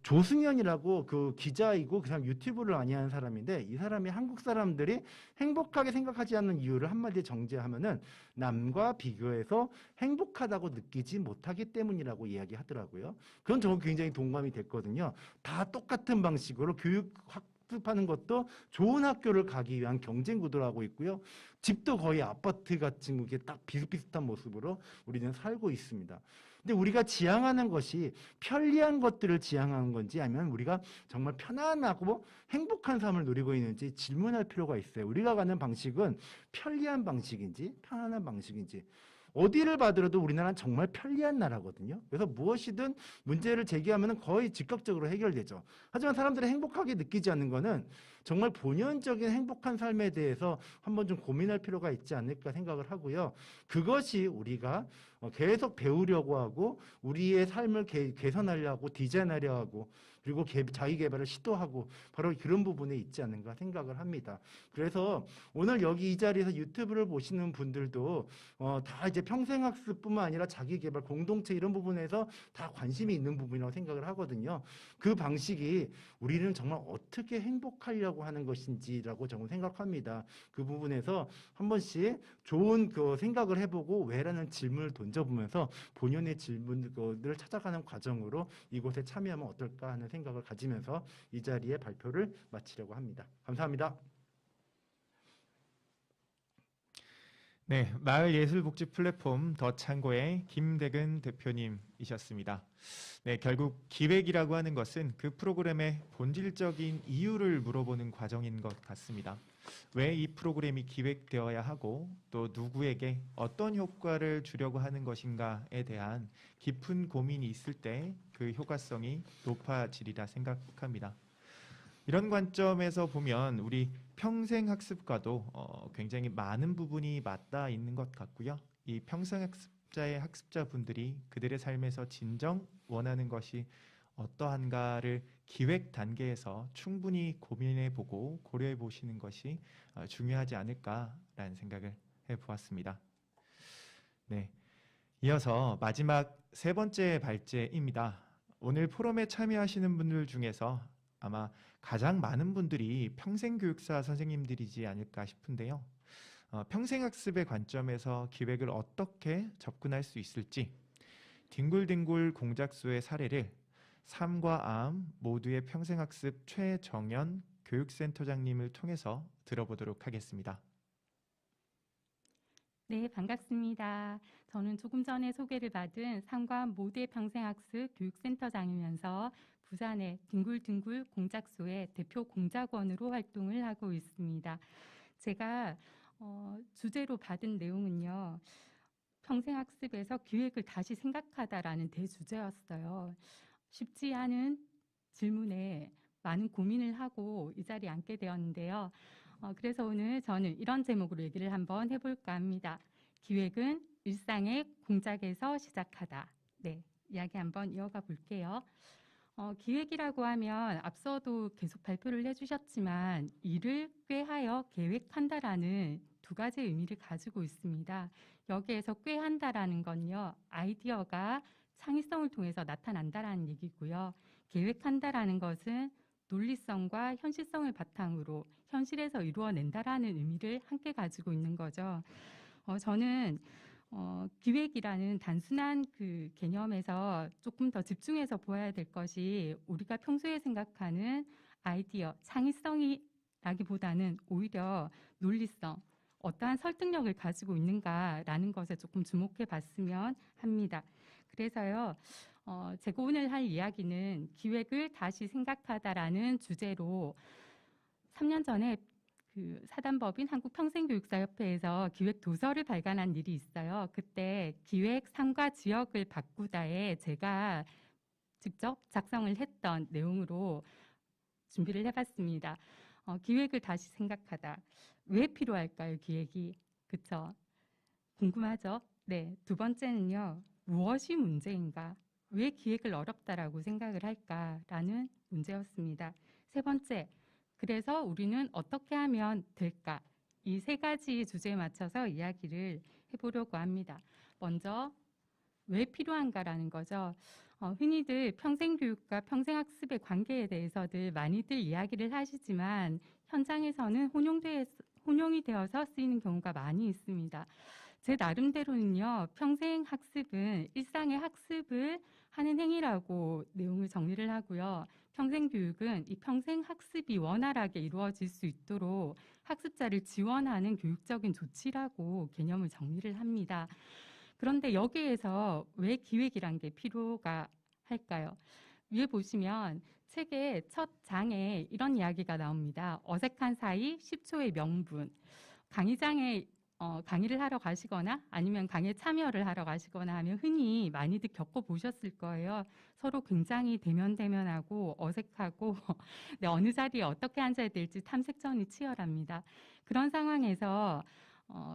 조승연이라고 그 기자이고 그 사람 유튜브를 많이 하는 사람인데 이 사람이 한국 사람들이 행복하게 생각하지 않는 이유를 한마디에 정제하면은 남과 비교해서 행복하다고 느끼지 못하기 때문이라고 이야기하더라고요. 그건 저는 굉장히 동감이 됐거든요. 다 똑같은 방식으로 교육 학습하는 것도 좋은 학교를 가기 위한 경쟁 구도를 하고 있고요. 집도 거의 아파트 같은 게 딱 비슷비슷한 모습으로 우리는 살고 있습니다. 근데 우리가 지향하는 것이 편리한 것들을 지향하는 건지 아니면 우리가 정말 편안하고 행복한 삶을 누리고 있는지 질문할 필요가 있어요. 우리가 가는 방식은 편리한 방식인지 편안한 방식인지 어디를 봐더라도 우리나라는 정말 편리한 나라거든요. 그래서 무엇이든 문제를 제기하면 거의 즉각적으로 해결되죠. 하지만 사람들이 행복하게 느끼지 않는 거는 정말 본연적인 행복한 삶에 대해서 한번 좀 고민할 필요가 있지 않을까 생각을 하고요. 그것이 우리가 계속 배우려고 하고 우리의 삶을 개선하려고 디자인하려 하고 그리고 자기 개발을 시도하고 바로 그런 부분에 있지 않는가 생각을 합니다. 그래서 오늘 여기 이 자리에서 유튜브를 보시는 분들도 다 이제 평생학습뿐만 아니라 자기 개발, 공동체 이런 부분에서 다 관심이 있는 부분이라고 생각을 하거든요. 그 방식이 우리는 정말 어떻게 행복하려고 하는 것인지라고 저는 생각합니다. 그 부분에서 한 번씩 좋은 그 생각을 해보고 왜라는 질문을 던져보면서 본연의 질문들을 찾아가는 과정으로 이곳에 참여하면 어떨까 하는 생각을 가지면서 이 자리에 발표를 마치려고 합니다. 감사합니다. 네, 마을예술복지 플랫폼 더 창고의 김대근 대표님이셨습니다. 네, 결국 기획이라고 하는 것은 그 프로그램의 본질적인 이유를 물어보는 과정인 것 같습니다. 왜 이 프로그램이 기획되어야 하고 또 누구에게 어떤 효과를 주려고 하는 것인가에 대한 깊은 고민이 있을 때 그 효과성이 높아지리라 생각합니다. 이런 관점에서 보면 우리 평생학습과도 굉장히 많은 부분이 맞닿아 있는 것 같고요. 이 평생학습자의 학습자분들이 그들의 삶에서 진정 원하는 것이 어떠한가를 기획 단계에서 충분히 고민해보고 고려해보시는 것이 중요하지 않을까라는 생각을 해보았습니다. 네, 이어서 마지막 세 번째 발제입니다. 오늘 포럼에 참여하시는 분들 중에서 아마 가장 많은 분들이 평생교육사 선생님들이지 않을까 싶은데요. 평생학습의 관점에서 기획을 어떻게 접근할 수 있을지 뒹굴뒹굴 공작소의 사례를 삶과 암 모두의 평생학습 최정연 교육센터장님을 통해서 들어보도록 하겠습니다. 네, 반갑습니다. 저는 조금 전에 소개를 받은 상관 모두의 평생학습 교육센터장이면서 부산의 뒹굴뒹굴 공작소의 대표 공작원으로 활동을 하고 있습니다. 제가 주제로 받은 내용은요. 평생학습에서 기획을 다시 생각하다라는 대주제였어요. 쉽지 않은 질문에 많은 고민을 하고 이 자리에 앉게 되었는데요. 그래서 오늘 저는 이런 제목으로 얘기를 한번 해볼까 합니다. 기획은 일상의 공작에서 시작하다. 네, 이야기 한번 이어가 볼게요. 기획이라고 하면 앞서도 계속 발표를 해주셨지만 일을 꾀하여 계획한다라는 두 가지 의미를 가지고 있습니다. 여기에서 꾀한다라는 건요. 아이디어가 창의성을 통해서 나타난다라는 얘기고요. 계획한다라는 것은 논리성과 현실성을 바탕으로 현실에서 이루어낸다라는 의미를 함께 가지고 있는 거죠. 저는 기획이라는 단순한 그 개념에서 조금 더 집중해서 보아야 될 것이 우리가 평소에 생각하는 아이디어, 창의성이라기보다는 오히려 논리성, 어떠한 설득력을 가지고 있는가라는 것에 조금 주목해 봤으면 합니다. 그래서요, 제가 오늘 할 이야기는 기획을 다시 생각하다라는 주제로 3년 전에 그 사단법인 한국평생교육사협회에서 기획 도서를 발간한 일이 있어요. 그때 기획 상과 지역을 바꾸다에 제가 직접 작성을 했던 내용으로 준비를 해봤습니다. 기획을 다시 생각하다. 왜 필요할까요, 기획이? 그쵸? 궁금하죠? 네. 두 번째는요, 무엇이 문제인가? 왜 기획을 어렵다라고 생각을 할까라는 문제였습니다. 세 번째, 그래서 우리는 어떻게 하면 될까? 이 세 가지 주제에 맞춰서 이야기를 해보려고 합니다. 먼저 왜 필요한가라는 거죠. 흔히들 평생교육과 평생학습의 관계에 대해서들 많이들 이야기를 하시지만 현장에서는 혼용이 되어서 쓰이는 경우가 많이 있습니다. 제 나름대로는요, 평생학습은 일상의 학습을 하는 행위라고 내용을 정리를 하고요. 평생교육은 이 평생학습이 원활하게 이루어질 수 있도록 학습자를 지원하는 교육적인 조치라고 개념을 정리를 합니다. 그런데 여기에서 왜 기획이란 게 필요가 할까요? 위에 보시면 책의 첫 장에 이런 이야기가 나옵니다. 어색한 사이 10초의 명분. 강의장에 강의를 하러 가시거나 아니면 강의에 참여를 하러 가시거나 하면 흔히 많이들 겪어보셨을 거예요. 서로 굉장히 대면대면하고 어색하고 네, 어느 자리에 어떻게 앉아야 될지 탐색전이 치열합니다. 그런 상황에서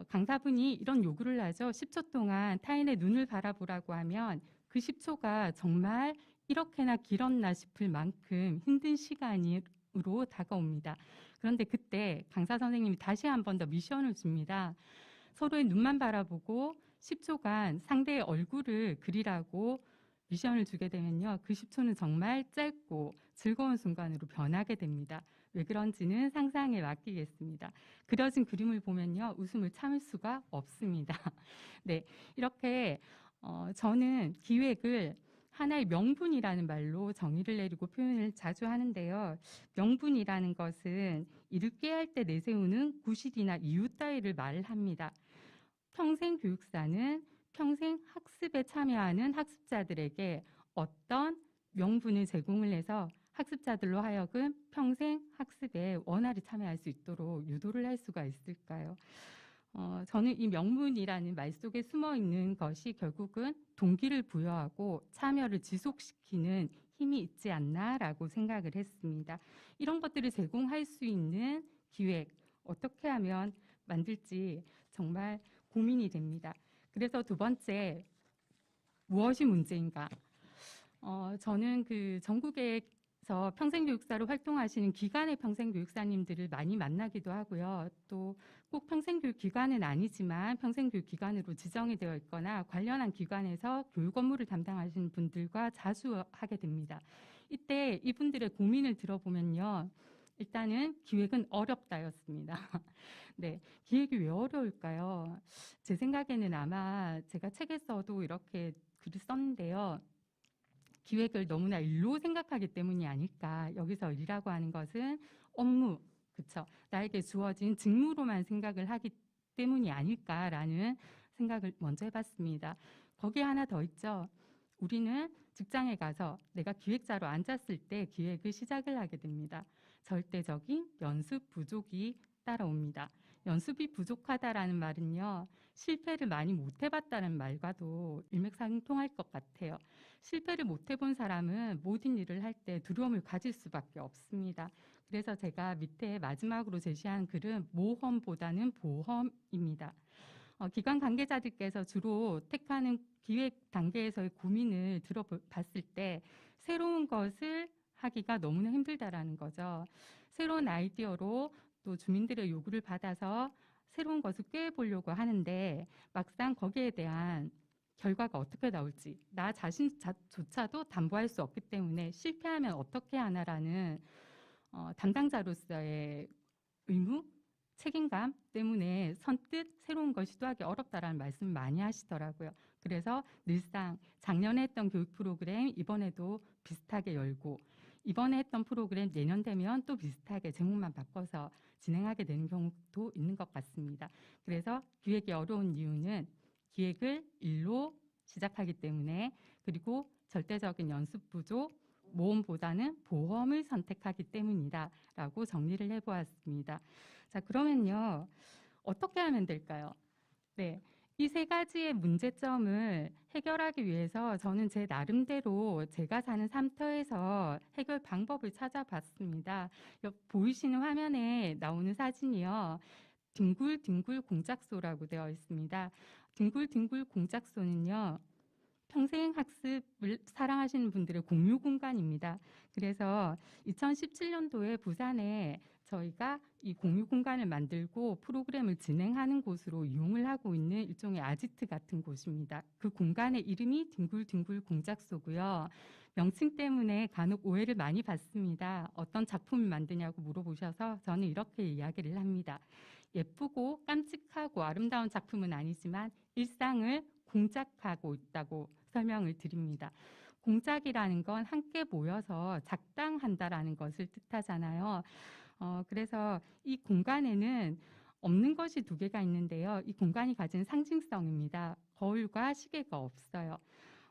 강사분이 이런 요구를 하죠. 10초 동안 타인의 눈을 바라보라고 하면 그 10초가 정말 이렇게나 길었나 싶을 만큼 힘든 시간으로 다가옵니다. 그런데 그때 강사 선생님이 다시 한 번 더 미션을 줍니다. 서로의 눈만 바라보고 10초간 상대의 얼굴을 그리라고 미션을 주게 되면요. 그 10초는 정말 짧고 즐거운 순간으로 변하게 됩니다. 왜 그런지는 상상에 맡기겠습니다. 그려진 그림을 보면요. 웃음을 참을 수가 없습니다. 네, 이렇게 저는 기획을 하나의 명분이라는 말로 정의를 내리고 표현을 자주 하는데요. 명분이라는 것은 이를 꾀할 때 내세우는 구실이나 이유 따위를 말합니다. 평생교육사는 평생 학습에 참여하는 학습자들에게 어떤 명분을 제공을 해서 학습자들로 하여금 평생 학습에 원활히 참여할 수 있도록 유도를 할 수가 있을까요? 저는 이 명분이라는 말 속에 숨어 있는 것이 결국은 동기를 부여하고 참여를 지속시키는 힘이 있지 않나라고 생각을 했습니다. 이런 것들을 제공할 수 있는 기획, 어떻게 하면 만들지 정말 고민이 됩니다. 그래서 두 번째, 무엇이 문제인가? 저는 그 전국에서 평생교육사로 활동하시는 기관의 평생교육사님들을 많이 만나기도 하고요. 또 꼭 평생교육 기관은 아니지만 평생교육 기관으로 지정이 되어 있거나 관련한 기관에서 교육 업무를 담당하시는 분들과 자주 하게 됩니다. 이때 이분들의 고민을 들어보면요. 일단은 기획은 어렵다였습니다. 네, 기획이 왜 어려울까요? 제 생각에는 아마 제가 책에서도 이렇게 글을 썼는데요. 기획을 너무나 일로 생각하기 때문이 아닐까. 여기서 일이라고 하는 것은 업무, 그쵸? 나에게 주어진 직무로만 생각을 하기 때문이 아닐까라는 생각을 먼저 해봤습니다. 거기에 하나 더 있죠. 우리는 직장에 가서 내가 기획자로 앉았을 때 기획을 시작을 하게 됩니다. 절대적인 연습 부족이 따라옵니다. 연습이 부족하다라는 말은요, 실패를 많이 못 해봤다는 말과도 일맥상통할 것 같아요. 실패를 못 해본 사람은 모든 일을 할 때 두려움을 가질 수밖에 없습니다. 그래서 제가 밑에 마지막으로 제시한 글은 모험보다는 보험입니다. 기관 관계자들께서 주로 택하는 기획 단계에서의 고민을 들어봤을 때 새로운 것을 하기가 너무나 힘들다라는 거죠. 새로운 아이디어로 또 주민들의 요구를 받아서 새로운 것을 꾀해보려고 하는데 막상 거기에 대한 결과가 어떻게 나올지 나 자신조차도 담보할 수 없기 때문에 실패하면 어떻게 하나라는 담당자로서의 의무, 책임감 때문에 선뜻 새로운 걸 시도하기 어렵다라는 말씀을 많이 하시더라고요. 그래서 늘상 작년에 했던 교육 프로그램 이번에도 비슷하게 열고 이번에 했던 프로그램 내년 되면 또 비슷하게 제목만 바꿔서 진행하게 되는 경우도 있는 것 같습니다. 그래서 기획이 어려운 이유는 기획을 일로 시작하기 때문에 그리고 절대적인 연습 부족, 모험보다는 보험을 선택하기 때문이다라고 정리를 해보았습니다. 자, 그러면요. 어떻게 하면 될까요? 네. 이 세 가지의 문제점을 해결하기 위해서 저는 제 나름대로 제가 사는 삼터에서 해결 방법을 찾아봤습니다. 보이시는 화면에 나오는 사진이요. 뒹굴뒹굴 공작소라고 되어 있습니다. 뒹굴뒹굴 공작소는요. 평생 학습을 사랑하시는 분들의 공유 공간입니다. 그래서 2017년도에 부산에 저희가 이 공유 공간을 만들고 프로그램을 진행하는 곳으로 이용을 하고 있는 일종의 아지트 같은 곳입니다. 그 공간의 이름이 뒹굴뒹굴 공작소고요. 명칭 때문에 간혹 오해를 많이 받습니다. 어떤 작품을 만드냐고 물어보셔서 저는 이렇게 이야기를 합니다. 예쁘고 깜찍하고 아름다운 작품은 아니지만 일상을 공작하고 있다고 설명을 드립니다. 공작이라는 건 함께 모여서 작당한다라는 것을 뜻하잖아요. 그래서 이 공간에는 없는 것이 두 개가 있는데요. 이 공간이 가진 상징성입니다. 거울과 시계가 없어요.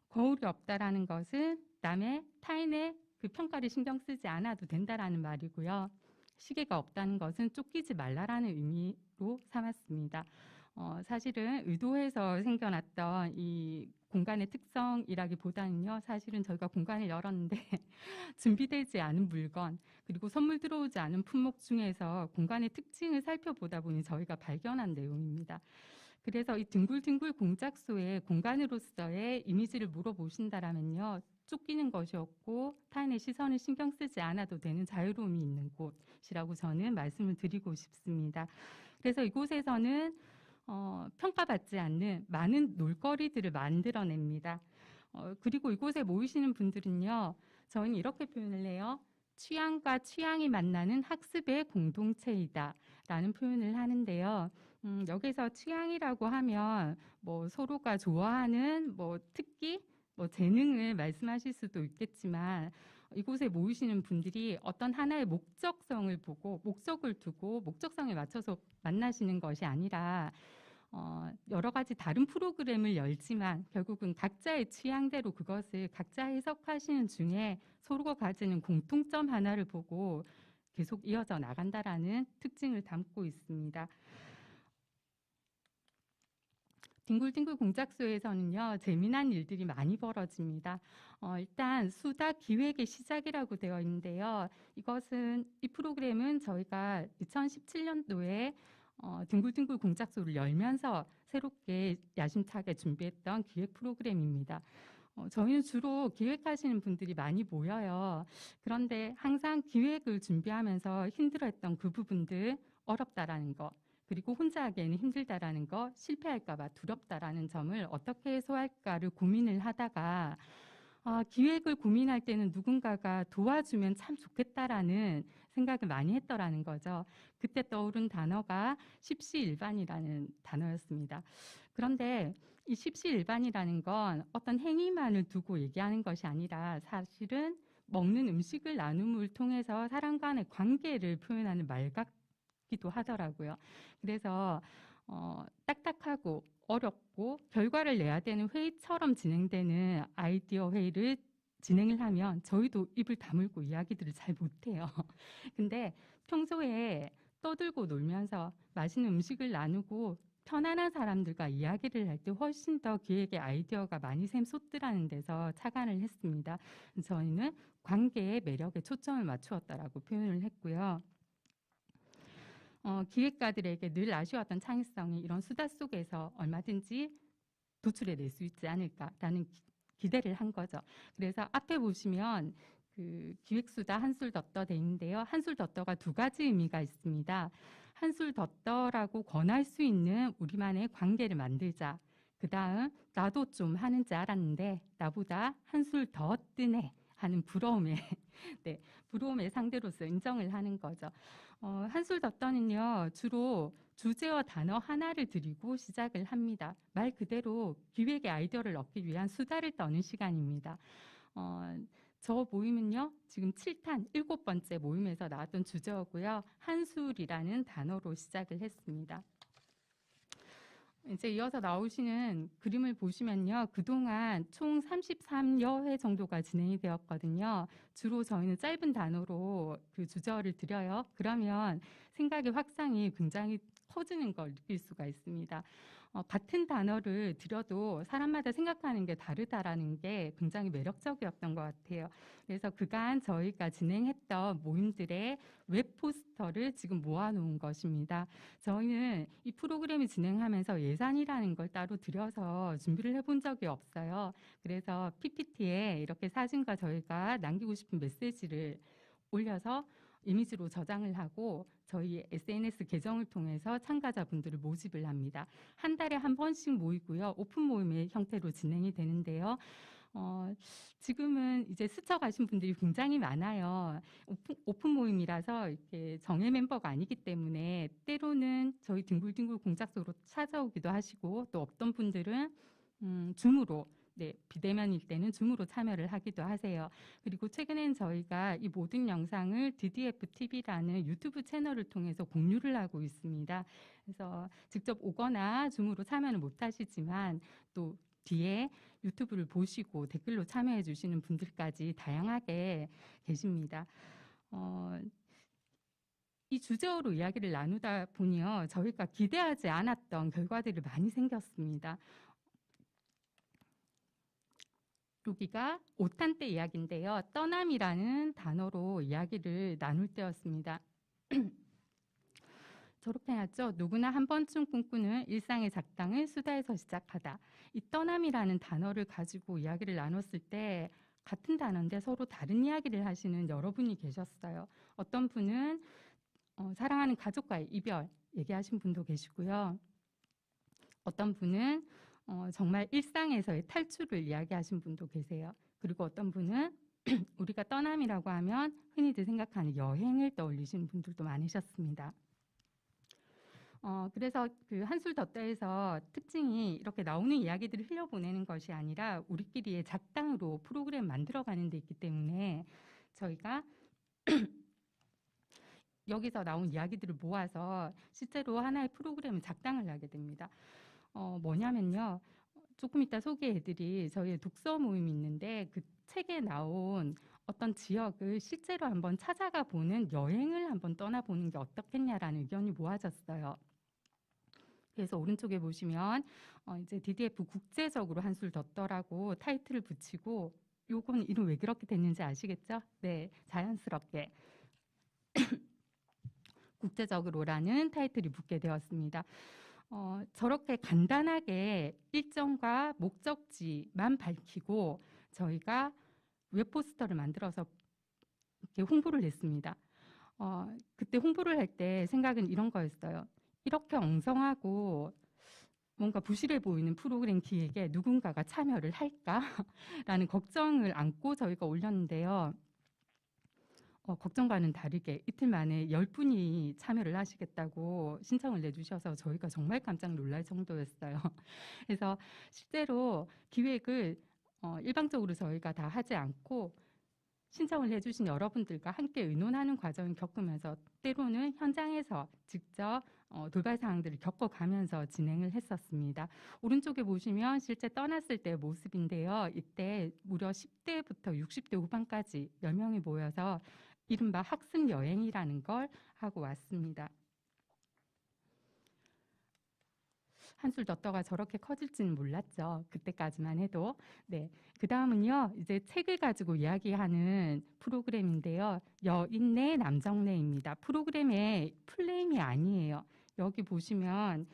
거울이 없다라는 것은 남의 타인의 그 평가를 신경 쓰지 않아도 된다라는 말이고요. 시계가 없다는 것은 쫓기지 말라라는 의미로 삼았습니다. 사실은 의도해서 생겨났던 이 공간의 특성이라기보다는요. 사실은 저희가 공간을 열었는데 준비되지 않은 물건 그리고 선물 들어오지 않은 품목 중에서 공간의 특징을 살펴보다 보니 저희가 발견한 내용입니다. 그래서 이 뒹굴뒹굴 공작소의 공간으로서의 이미지를 물어보신다라면요. 쫓기는 것이 없고 타인의 시선을 신경 쓰지 않아도 되는 자유로움이 있는 곳이라고 저는 말씀을 드리고 싶습니다. 그래서 이곳에서는 평가받지 않는 많은 놀거리들을 만들어냅니다. 그리고 이곳에 모이시는 분들은요. 저희는 이렇게 표현을 해요. 취향과 취향이 만나는 학습의 공동체이다 라는 표현을 하는데요. 여기서 취향이라고 하면 뭐 서로가 좋아하는 뭐 특기, 뭐 재능을 말씀하실 수도 있겠지만 이곳에 모이시는 분들이 어떤 하나의 목적성을 보고 목적을 두고 목적성에 맞춰서 만나시는 것이 아니라 여러 가지 다른 프로그램을 열지만 결국은 각자의 취향대로 그것을 각자 해석하시는 중에 서로가 가지는 공통점 하나를 보고 계속 이어져 나간다라는 특징을 담고 있습니다. 뒹굴뒹굴 공작소에서는요, 재미난 일들이 많이 벌어집니다. 일단 수다 기획의 시작이라고 되어 있는데요. 이 프로그램은 저희가 2017년도에 뒹굴뒹굴 공작소를 열면서 새롭게 야심차게 준비했던 기획 프로그램입니다. 저희는 주로 기획하시는 분들이 많이 모여요. 그런데 항상 기획을 준비하면서 힘들어했던 그 부분들, 어렵다라는 거, 그리고 혼자 하기에는 힘들다라는 거, 실패할까봐 두렵다라는 점을 어떻게 해소할까를 고민을 하다가 기획을 고민할 때는 누군가가 도와주면 참 좋겠다라는 생각을 많이 했더라는 거죠. 그때 떠오른 단어가 십시일반이라는 단어였습니다. 그런데 이 십시일반이라는 건 어떤 행위만을 두고 얘기하는 것이 아니라 사실은 먹는 음식을 나눔을 통해서 사람 간의 관계를 표현하는 말 같기도 하더라고요. 그래서 딱딱하고 어렵고 결과를 내야 되는 회의처럼 진행되는 아이디어 회의를 진행을 하면 저희도 입을 다물고 이야기들을 잘 못해요. 근데 평소에 떠들고 놀면서 맛있는 음식을 나누고 편안한 사람들과 이야기를 할 때 훨씬 더 기획의 아이디어가 많이 샘솟더라는 데서 착안을 했습니다. 저희는 관계의 매력에 초점을 맞추었다라고 표현을 했고요. 기획가들에게 늘 아쉬웠던 창의성이 이런 수다 속에서 얼마든지 도출해낼 수 있지 않을까라는 기대를 한 거죠. 그래서 앞에 보시면 그 기획수다 한술 덧떠 돼 있는데요. 한술 덧떠가 두 가지 의미가 있습니다. 한술 덧떠라고 권할 수 있는 우리만의 관계를 만들자. 그 다음 나도 좀 하는 줄 알았는데 나보다 한술 더 뜨네 하는 부러움의 네, 부러움의 상대로서 인정을 하는 거죠. 한술 더 떠는요, 주로 주제와 단어 하나를 드리고 시작을 합니다. 말 그대로 기획의 아이디어를 얻기 위한 수다를 떠는 시간입니다. 저 모임은요, 지금 7탄 7번째 모임에서 나왔던 주제어고요. 한술이라는 단어로 시작을 했습니다. 이제 이어서 나오시는 그림을 보시면요. 그동안 총 33여 회 정도가 진행이 되었거든요. 주로 저희는 짧은 단어로 그 주제어를 드려요. 그러면 생각의 확장이 굉장히 커지는 걸 느낄 수가 있습니다. 같은 단어를 드려도 사람마다 생각하는 게 다르다라는 게 굉장히 매력적이었던 것 같아요. 그래서 그간 저희가 진행했던 모임들의 웹 포스터를 지금 모아놓은 것입니다. 저희는 이 프로그램을 진행하면서 예산이라는 걸 따로 들여서 준비를 해본 적이 없어요. 그래서 PPT에 이렇게 사진과 저희가 남기고 싶은 메시지를 올려서 이미지로 저장을 하고 저희 SNS 계정을 통해서 참가자분들을 모집을 합니다. 한 달에 한 번씩 모이고요. 오픈 모임의 형태로 진행이 되는데요. 지금은 이제 스쳐가신 분들이 굉장히 많아요. 오픈 모임이라서 이렇게 정예 멤버가 아니기 때문에 때로는 저희 딩굴딩굴 공작소로 찾아오기도 하시고 또 어떤 분들은 줌으로 비대면일 때는 줌으로 참여를 하기도 하세요. 그리고 최근엔 저희가 이 모든 영상을 DDF-TV라는 유튜브 채널을 통해서 공유를 하고 있습니다. 그래서 직접 오거나 줌으로 참여는 못 하시지만 또 뒤에 유튜브를 보시고 댓글로 참여해 주시는 분들까지 다양하게 계십니다. 이 주제어로 이야기를 나누다 보니요. 저희가 기대하지 않았던 결과들이 많이 생겼습니다. 여기가 5탄 때 이야기인데요. 떠남이라는 단어로 이야기를 나눌 때였습니다. 저렇게 하죠. 누구나 한 번쯤 꿈꾸는 일상의 작당을 수다에서 시작하다. 이 떠남이라는 단어를 가지고 이야기를 나눴을 때 같은 단어인데 서로 다른 이야기를 하시는 여러분이 계셨어요. 어떤 분은 사랑하는 가족과의 이별 얘기하신 분도 계시고요. 어떤 분은 정말 일상에서의 탈출을 이야기하신 분도 계세요. 그리고 어떤 분은 우리가 떠남이라고 하면 흔히들 생각하는 여행을 떠올리시는 분들도 많으셨습니다. 그래서 그 한술 덧다에서 특징이 이렇게 나오는 이야기들을 흘려보내는 것이 아니라 우리끼리의 작당으로 프로그램 만들어가는 데 있기 때문에 저희가 여기서 나온 이야기들을 모아서 실제로 하나의 프로그램을 작당을 하게 됩니다. 뭐냐면요. 조금 이따 소개해드릴 저희의 독서 모임이 있는데 그 책에 나온 어떤 지역을 실제로 한번 찾아가 보는 여행을 한번 떠나보는 게 어떻겠냐라는 의견이 모아졌어요. 그래서 오른쪽에 보시면 이제 DDF 국제적으로 한술 덧더라고 타이틀을 붙이고 요건 이름 왜 그렇게 됐는지 아시겠죠? 네, 자연스럽게 국제적으로라는 타이틀이 붙게 되었습니다. 저렇게 간단하게 일정과 목적지만 밝히고 저희가 웹포스터를 만들어서 이렇게 홍보를 했습니다. 그때 홍보를 할 때 생각은 이런 거였어요. 이렇게 엉성하고 뭔가 부실해 보이는 프로그램 기획에 누군가가 참여를 할까라는 걱정을 안고 저희가 올렸는데요. 걱정과는 다르게 이틀 만에 10분이 참여를 하시겠다고 신청을 내주셔서 저희가 정말 깜짝 놀랄 정도였어요. 그래서 실제로 기획을 일방적으로 저희가 다 하지 않고 신청을 해주신 여러분들과 함께 의논하는 과정을 겪으면서 때로는 현장에서 직접 돌발 상황들을 겪어가면서 진행을 했었습니다. 오른쪽에 보시면 실제 떠났을 때의 모습인데요. 이때 무려 10대부터 60대 후반까지 10명이 모여서 이른바 학습 여행이라는 걸 하고 왔습니다. 한술 덧더가 저렇게 커질지는 몰랐죠. 그때까지만 해도. 네. 그 다음은요, 이제 책을 가지고 이야기하는 프로그램인데요. 여인네, 남정네입니다. 프로그램의 풀네임이 아니에요. 여기 보시면,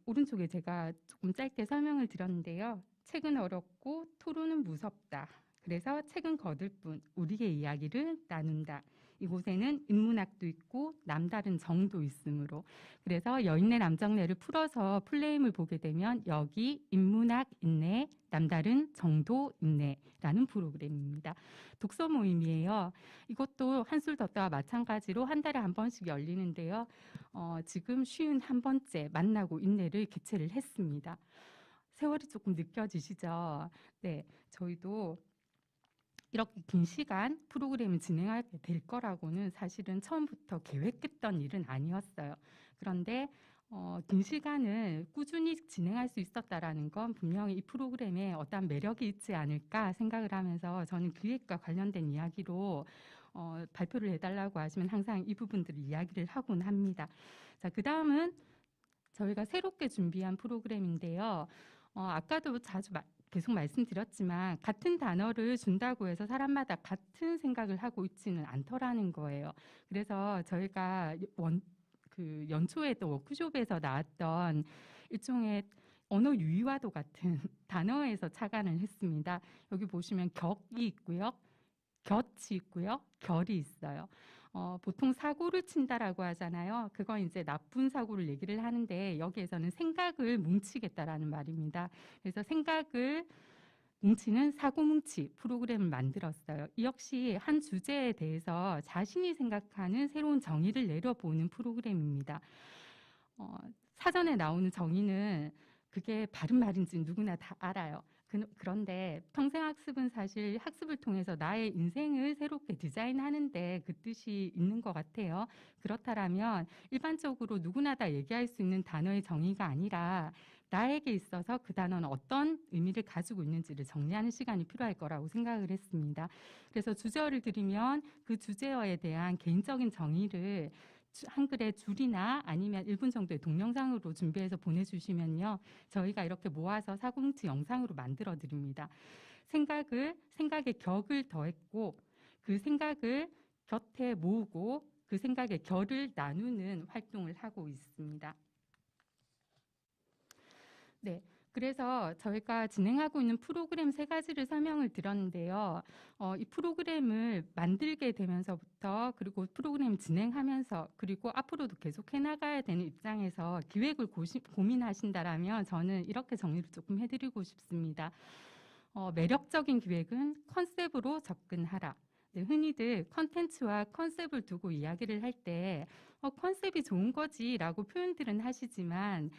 오른쪽에 제가 조금 짧게 설명을 드렸는데요. 책은 어렵고 토론은 무섭다. 그래서 책은 거들 뿐 우리의 이야기를 나눈다. 이곳에는 인문학도 있고 남다른 정도 있으므로 그래서 여인네 남정네를 풀어서 플레임을 보게 되면 여기 인문학 있네, 남다른 정도 있네라는 프로그램입니다. 독서 모임이에요. 이것도 한술 더 떠와 마찬가지로 한 달에 한 번씩 열리는데요. 지금 51번째 만나고 있네를 개최를 했습니다. 세월이 조금 느껴지시죠? 네, 저희도 이렇게 긴 시간 프로그램을 진행하게 될 거라고는 사실은 처음부터 계획했던 일은 아니었어요. 그런데 긴 시간을 꾸준히 진행할 수 있었다라는 건 분명히 이 프로그램에 어떤 매력이 있지 않을까 생각을 하면서 저는 기획과 관련된 이야기로 발표를 해달라고 하시면 항상 이 부분들을 이야기를 하곤 합니다. 자, 그 다음은 저희가 새롭게 준비한 프로그램인데요. 아까도 계속 말씀드렸지만 같은 단어를 준다고 해서 사람마다 같은 생각을 하고 있지는 않더라는 거예요. 그래서 저희가 연초에 또 워크숍에서 나왔던 일종의 언어 유희와도 같은 단어에서 착안을 했습니다. 여기 보시면 격이 있고요. 곁이 있고요. 결이 있어요. 보통 사고를 친다라고 하잖아요. 그건 이제 나쁜 사고를 얘기를 하는데 여기에서는 생각을 뭉치겠다라는 말입니다. 그래서 생각을 뭉치는 사고뭉치 프로그램을 만들었어요. 이 역시 한 주제에 대해서 자신이 생각하는 새로운 정의를 내려보는 프로그램입니다. 사전에 나오는 정의는 그게 바른 말인지 누구나 다 알아요. 그런데 평생학습은 사실 학습을 통해서 나의 인생을 새롭게 디자인하는데 그 뜻이 있는 것 같아요. 그렇다면 일반적으로 누구나 다 얘기할 수 있는 단어의 정의가 아니라 나에게 있어서 그 단어는 어떤 의미를 가지고 있는지를 정리하는 시간이 필요할 거라고 생각을 했습니다. 그래서 주제어를 드리면 그 주제어에 대한 개인적인 정의를 한글의 줄이나 아니면 1분 정도의 동영상으로 준비해서 보내주시면요. 저희가 이렇게 모아서 사고뭉치 영상으로 만들어 드립니다. 생각의 격을 더했고 그 생각을 곁에 모으고 그 생각의 결을 나누는 활동을 하고 있습니다. 네. 그래서 저희가 진행하고 있는 프로그램 3가지를 설명을 드렸는데요. 이 프로그램을 만들게 되면서부터 그리고 프로그램 진행하면서 그리고 앞으로도 계속 해나가야 되는 입장에서 기획을 고민하신다라면 저는 이렇게 정리를 조금 해드리고 싶습니다. 매력적인 기획은 컨셉으로 접근하라. 네, 흔히들 컨텐츠와 컨셉을 두고 이야기를 할 때 컨셉이 좋은 거지라고 표현들은 하시지만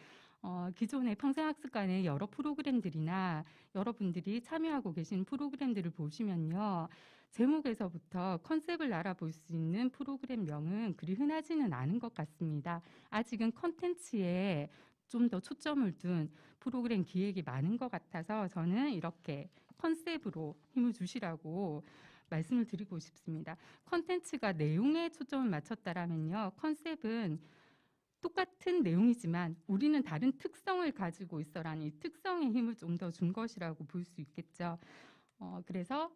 기존의 평생학습관의 여러 프로그램들이나 여러분들이 참여하고 계신 프로그램들을 보시면요. 제목에서부터 컨셉을 알아볼 수 있는 프로그램명은 그리 흔하지는 않은 것 같습니다. 아직은 컨텐츠에 좀 더 초점을 둔 프로그램 기획이 많은 것 같아서 저는 이렇게 컨셉으로 힘을 주시라고 말씀을 드리고 싶습니다. 컨텐츠가 내용에 초점을 맞췄다라면요. 컨셉은 똑같은 내용이지만 우리는 다른 특성을 가지고 있어라는 이 특성의 힘을 좀 더 준 것이라고 볼 수 있겠죠. 그래서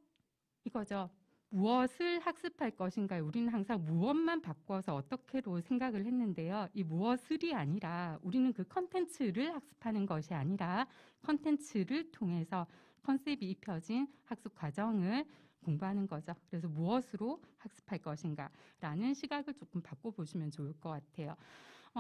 이거죠. 무엇을 학습할 것인가 우리는 항상 무엇만 바꿔서 어떻게로 생각을 했는데요. 이 무엇을이 아니라 우리는 그 컨텐츠를 학습하는 것이 아니라 컨텐츠를 통해서 컨셉이 입혀진 학습 과정을 공부하는 거죠. 그래서 무엇으로 학습할 것인가라는 시각을 조금 바꿔보시면 좋을 것 같아요.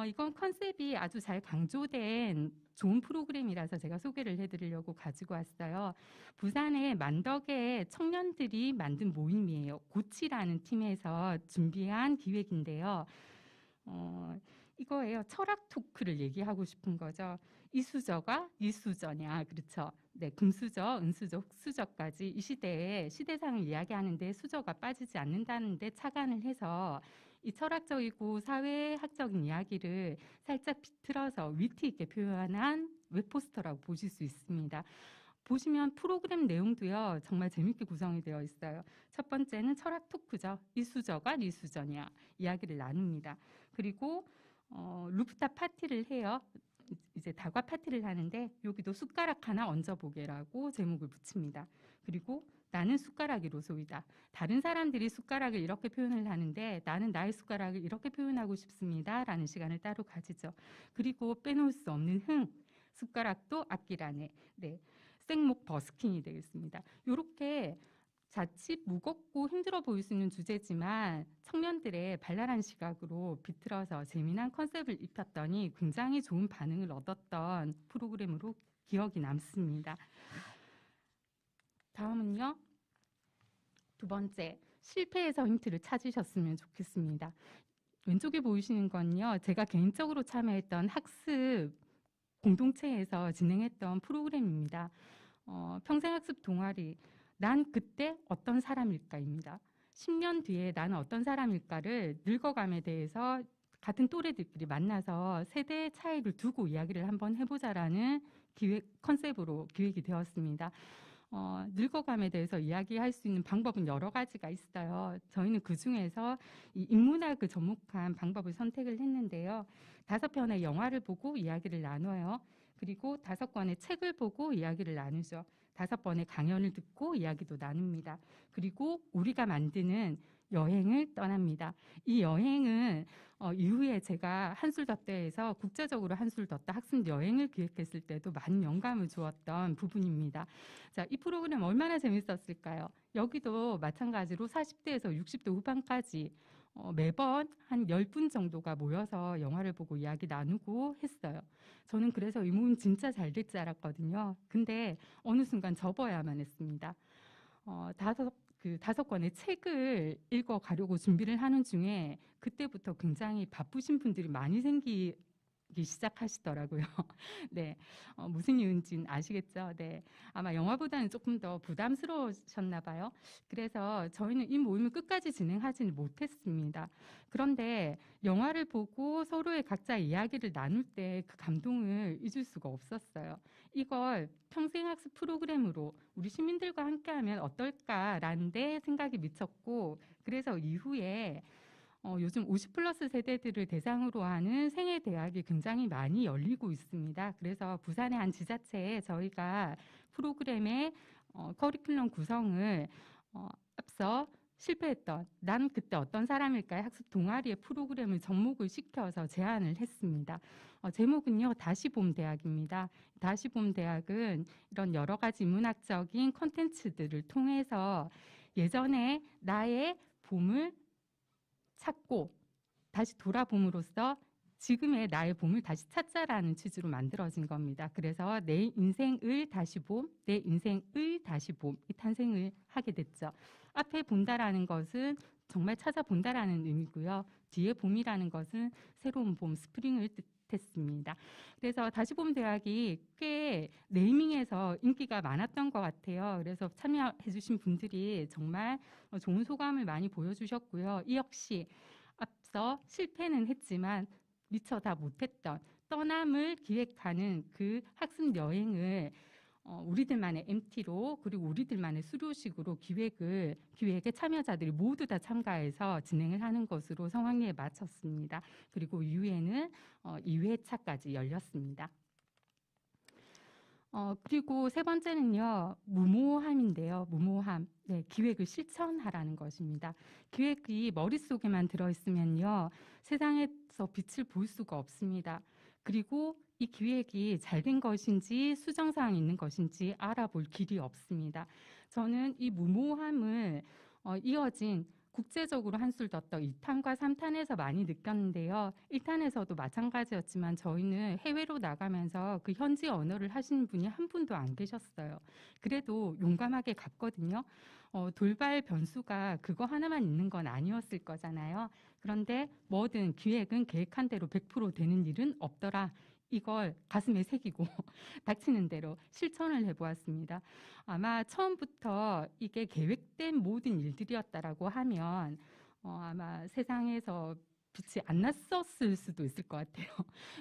이건 컨셉이 아주 잘 강조된 좋은 프로그램이라서 제가 소개를 해드리려고 가지고 왔어요. 부산의 만덕의 청년들이 만든 모임이에요. 고치라는 팀에서 준비한 기획인데요. 이거예요. 철학 토크를 얘기하고 싶은 거죠. 이수저가 이수저냐, 그렇죠? 네, 금수저, 은수저, 흑수저까지 이 시대에 시대상을 이야기하는데 수저가 빠지지 않는다는데 착안을 해서 이 철학적이고 사회학적인 이야기를 살짝 비틀어서 위트 있게 표현한 웹포스터라고 보실 수 있습니다. 보시면 프로그램 내용도요. 정말 재밌게 구성이 되어 있어요. 첫 번째는 철학 토크죠. 이수저가 리수저냐 이야기를 나눕니다. 그리고 루프탑 파티를 해요. 이제 다과 파티를 하는데 여기도 숟가락 하나 얹어보게라고 제목을 붙입니다. 그리고 나는 숟가락이 로소이다. 다른 사람들이 숟가락을 이렇게 표현을 하는데 나는 나의 숟가락을 이렇게 표현하고 싶습니다. 라는 시간을 따로 가지죠. 그리고 빼놓을 수 없는 흥, 숟가락도 아끼라네. 네, 생목 버스킹이 되겠습니다. 이렇게 자칫 무겁고 힘들어 보일 수 있는 주제지만 청년들의 발랄한 시각으로 비틀어서 재미난 컨셉을 입혔더니 굉장히 좋은 반응을 얻었던 프로그램으로 기억이 남습니다. 다음은요. 두 번째, 실패에서 힌트를 찾으셨으면 좋겠습니다. 왼쪽에 보이시는 건요. 제가 개인적으로 참여했던 학습 공동체에서 진행했던 프로그램입니다. 평생학습 동아리 난 그때 어떤 사람일까입니다. 10년 뒤에 나는 어떤 사람일까를 늙어감에 대해서 같은 또래들끼리 만나서 세대의 차이를 두고 이야기를 한번 해보자라는 기획 컨셉으로 기획이 되었습니다. 늙어감에 대해서 이야기할 수 있는 방법은 여러 가지가 있어요. 저희는 그중에서 이 인문학을 접목한 방법을 선택을 했는데요. 5편의 영화를 보고 이야기를 나눠요. 그리고 5권의 책을 보고 이야기를 나누죠. 5번의 강연을 듣고 이야기도 나눕니다. 그리고 우리가 만드는 여행을 떠납니다. 이 여행은 이후에 제가 한술더대에서 국제적으로 한술더대 학습 여행을 기획했을 때도 많은 영감을 주었던 부분입니다. 자, 이 프로그램 얼마나 재밌었을까요? 여기도 마찬가지로 40대에서 60대 후반까지 매번 한 10분 정도가 모여서 영화를 보고 이야기 나누고 했어요. 저는 그래서 이 모임 진짜 잘 될 줄 알았거든요. 근데 어느 순간 접어야만 했습니다. 5권의 책을 읽어가려고 준비를 하는 중에 그때부터 굉장히 바쁘신 분들이 많이 생기기 시작하시더라고요. 네, 무슨 이유인지는 아시겠죠? 네, 아마 영화보다는 조금 더 부담스러우셨나 봐요. 그래서 저희는 이 모임을 끝까지 진행하지는 못했습니다. 그런데 영화를 보고 서로의 각자 이야기를 나눌 때 그 감동을 잊을 수가 없었어요. 이걸 평생학습 프로그램으로 우리 시민들과 함께하면 어떨까라는 데 생각이 미쳤고, 그래서 이후에 요즘 50+ 세대들을 대상으로 하는 생애 대학이 굉장히 많이 열리고 있습니다. 그래서 부산의 한 지자체에 저희가 프로그램의 커리큘럼 구성을 앞서 실패했던 난 그때 어떤 사람일까의 학습 동아리의 프로그램을 접목을 시켜서 제안을 했습니다. 제목은요, 다시 봄 대학입니다. 다시 봄 대학은 이런 여러 가지 문학적인 콘텐츠들을 통해서 예전에 나의 봄을 찾고 다시 돌아봄으로써 지금의 나의 봄을 다시 찾자라는 취지로 만들어진 겁니다. 그래서 내 인생을 다시 봄, 내 인생을 다시 봄, 이 탄생을 하게 됐죠. 앞에 본다라는 것은 정말 찾아본다라는 의미고요. 뒤에 봄이라는 것은 새로운 봄, 스프링을 뜻했습니다. 그래서 다시 봄 대학이 꽤 네이밍에서 인기가 많았던 것 같아요. 그래서 참여해 주신 분들이 정말 좋은 소감을 많이 보여주셨고요. 이 역시 앞서 실패는 했지만 미처 다 못했던 떠남을 기획하는 그 학습 여행을 우리들만의 MT로 그리고 우리들만의 수료식으로 기획에 참여자들이 모두 다 참가해서 진행을 하는 것으로 성황리에 마쳤습니다. 그리고 이후에는 2회차까지 열렸습니다. 그리고 세 번째는요, 무모함인데요. 무모함. 네, 기획을 실천하라는 것입니다. 기획이 머릿속에만 들어있으면요, 세상에서 빛을 볼 수가 없습니다. 그리고 이 기획이 잘된 것인지 수정사항이 있는 것인지 알아볼 길이 없습니다. 저는 이 무모함을 이어진 국제적으로 한술더떠 2탄과 3탄에서 많이 느꼈는데요. 1탄에서도 마찬가지였지만 저희는 해외로 나가면서 그 현지 언어를 하시는 분이 한 분도 안 계셨어요. 그래도 용감하게 갔거든요. 돌발 변수가 그거 하나만 있는 건 아니었을 거잖아요. 그런데 뭐든 기획은 계획한 대로 100% 되는 일은 없더라. 이걸 가슴에 새기고 닥치는 대로 실천을 해보았습니다. 아마 처음부터 이게 계획된 모든 일들이었다라고 하면 아마 세상에서 빛이 안 났었을 수도 있을 것 같아요.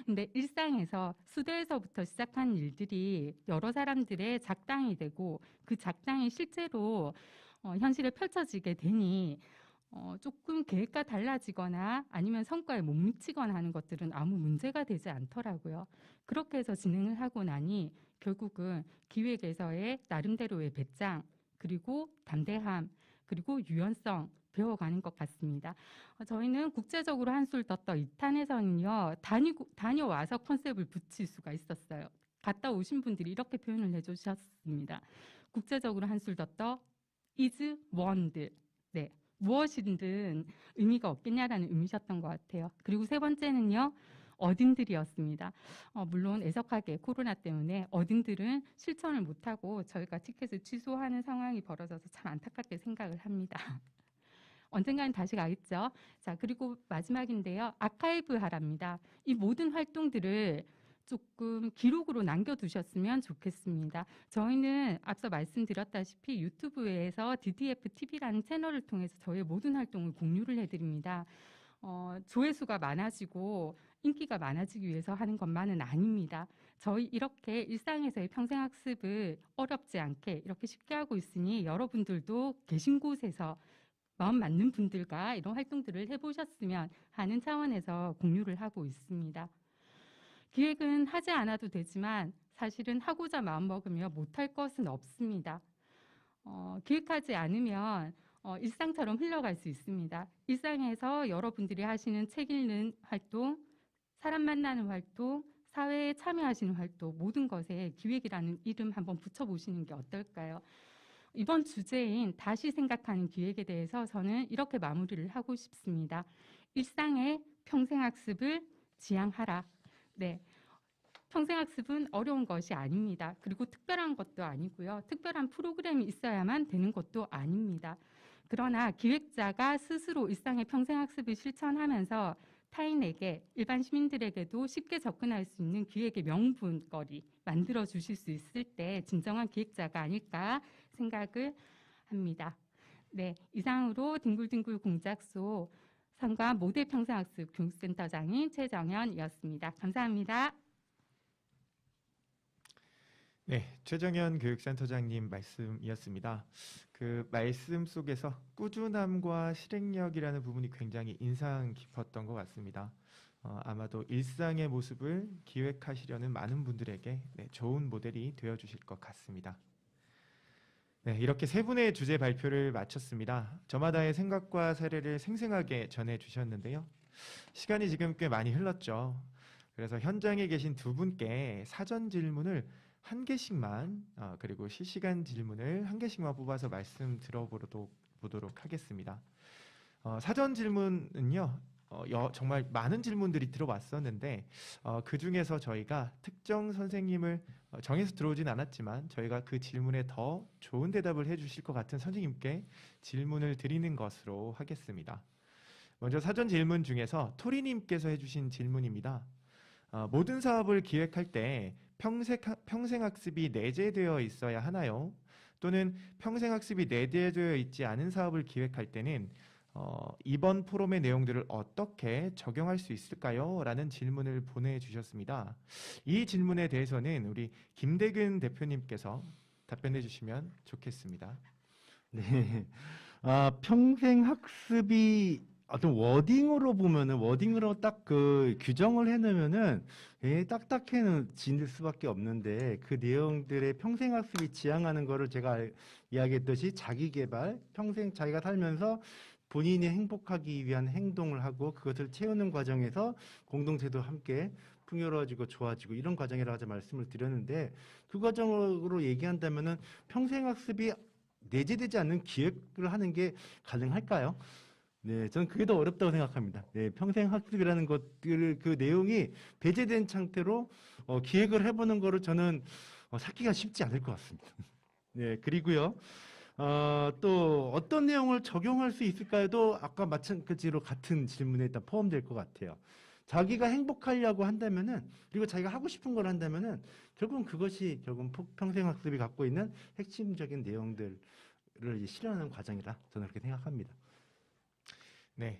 근데 일상에서 수도에서부터 시작한 일들이 여러 사람들의 작당이 되고 그 작당이 실제로 현실에 펼쳐지게 되니 조금 계획과 달라지거나 아니면 성과에 못 미치거나 하는 것들은 아무 문제가 되지 않더라고요. 그렇게 해서 진행을 하고 나니 결국은 기획에서의 나름대로의 배짱, 그리고 담대함, 그리고 유연성 배워가는 것 같습니다. 저희는 국제적으로 한술더떠 2탄에서는요, 다녀와서 컨셉을 붙일 수가 있었어요. 갔다 오신 분들이 이렇게 표현을 해주셨습니다. 국제적으로 한술더떠 is one들. 네, 무엇이든 의미가 없겠냐라는 의미셨던 것 같아요. 그리고 세 번째는요. 어딘들이었습니다. 물론 애석하게 코로나 때문에 어딘들은 실천을 못하고 저희가 티켓을 취소하는 상황이 벌어져서 참 안타깝게 생각을 합니다. 언젠가는 다시 가겠죠. 자, 그리고 마지막인데요. 아카이브 하랍니다. 이 모든 활동들을 조금 기록으로 남겨두셨으면 좋겠습니다. 저희는 앞서 말씀드렸다시피 유튜브에서 DDF TV라는 채널을 통해서 저희의 모든 활동을 공유를 해드립니다. 조회수가 많아지고 인기가 많아지기 위해서 하는 것만은 아닙니다. 저희 이렇게 일상에서의 평생학습을 어렵지 않게 이렇게 쉽게 하고 있으니 여러분들도 계신 곳에서 마음 맞는 분들과 이런 활동들을 해보셨으면 하는 차원에서 공유를 하고 있습니다. 기획은 하지 않아도 되지만 사실은 하고자 마음먹으며 못할 것은 없습니다. 기획하지 않으면 일상처럼 흘러갈 수 있습니다. 일상에서 여러분들이 하시는 책 읽는 활동, 사람 만나는 활동, 사회에 참여하시는 활동, 모든 것에 기획이라는 이름 한번 붙여보시는 게 어떨까요? 이번 주제인 다시 생각하는 기획에 대해서 저는 이렇게 마무리를 하고 싶습니다. 일상의 평생학습을 지향하라. 네, 평생학습은 어려운 것이 아닙니다. 그리고 특별한 것도 아니고요. 특별한 프로그램이 있어야만 되는 것도 아닙니다. 그러나 기획자가 스스로 일상의 평생학습을 실천하면서 타인에게, 일반 시민들에게도 쉽게 접근할 수 있는 기획의 명분거리 만들어 주실 수 있을 때 진정한 기획자가 아닐까 생각을 합니다. 네, 이상으로 뒹굴뒹굴 공작소 상가 모델 평생학습 교육센터장인 최정현이었습니다. 감사합니다. 네, 최정현 교육센터장님 말씀이었습니다. 그 말씀 속에서 꾸준함과 실행력이라는 부분이 굉장히 인상 깊었던 것 같습니다. 아마도 일상의 모습을 기획하시려는 많은 분들에게 좋은 모델이 되어주실 것 같습니다. 네, 이렇게 세 분의 주제 발표를 마쳤습니다. 저마다의 생각과 사례를 생생하게 전해주셨는데요. 시간이 지금 꽤 많이 흘렀죠. 그래서 현장에 계신 두 분께 사전 질문을 한 개씩만 그리고 실시간 질문을 한 개씩만 뽑아서 말씀 들어보도록 하겠습니다. 사전 질문은요. 정말 많은 질문들이 들어왔었는데 그 중에서 저희가 특정 선생님을 정해서 들어오진 않았지만 저희가 그 질문에 더 좋은 대답을 해주실 것 같은 선생님께 질문을 드리는 것으로 하겠습니다. 먼저 사전 질문 중에서 토리님께서 해주신 질문입니다. 모든 사업을 기획할 때 평생학습이 내재되어 있어야 하나요? 또는 평생학습이 내재되어 있지 않은 사업을 기획할 때는 이번 포럼의 내용들을 어떻게 적용할 수 있을까요? 라는 질문을 보내주셨습니다. 이 질문에 대해서는 우리 김대근 대표님께서 답변해 주시면 좋겠습니다. 네. 평생학습이 어떤 워딩으로 딱 그 규정을 해놓으면은 굉장히 딱딱해질 수밖에 없는데 그 내용들의 평생학습이 지향하는 거를 제가 이야기했듯이 자기개발, 평생 자기가 살면서 본인이 행복하기 위한 행동을 하고 그것을 채우는 과정에서 공동체도 함께 풍요로워지고 좋아지고 이런 과정이라고 말씀을 드렸는데 그 과정으로 얘기한다면은 평생학습이 내재되지 않는 기획을 하는 게 가능할까요? 네, 저는 그게 더 어렵다고 생각합니다. 네, 평생학습이라는 것들 그 내용이 배제된 상태로 기획을 해보는 거를 저는 찾기가 쉽지 않을 것 같습니다. 네, 그리고요. 또 어떤 내용을 적용할 수 있을까요도 아까 마찬가지로 같은 질문에 일단 포함될 것 같아요. 자기가 행복하려고 한다면은 그리고 자기가 하고 싶은 걸 한다면은 결국은 그것이 결국은 평생학습이 갖고 있는 핵심적인 내용들을 실현하는 과정이라 저는 그렇게 생각합니다. 네,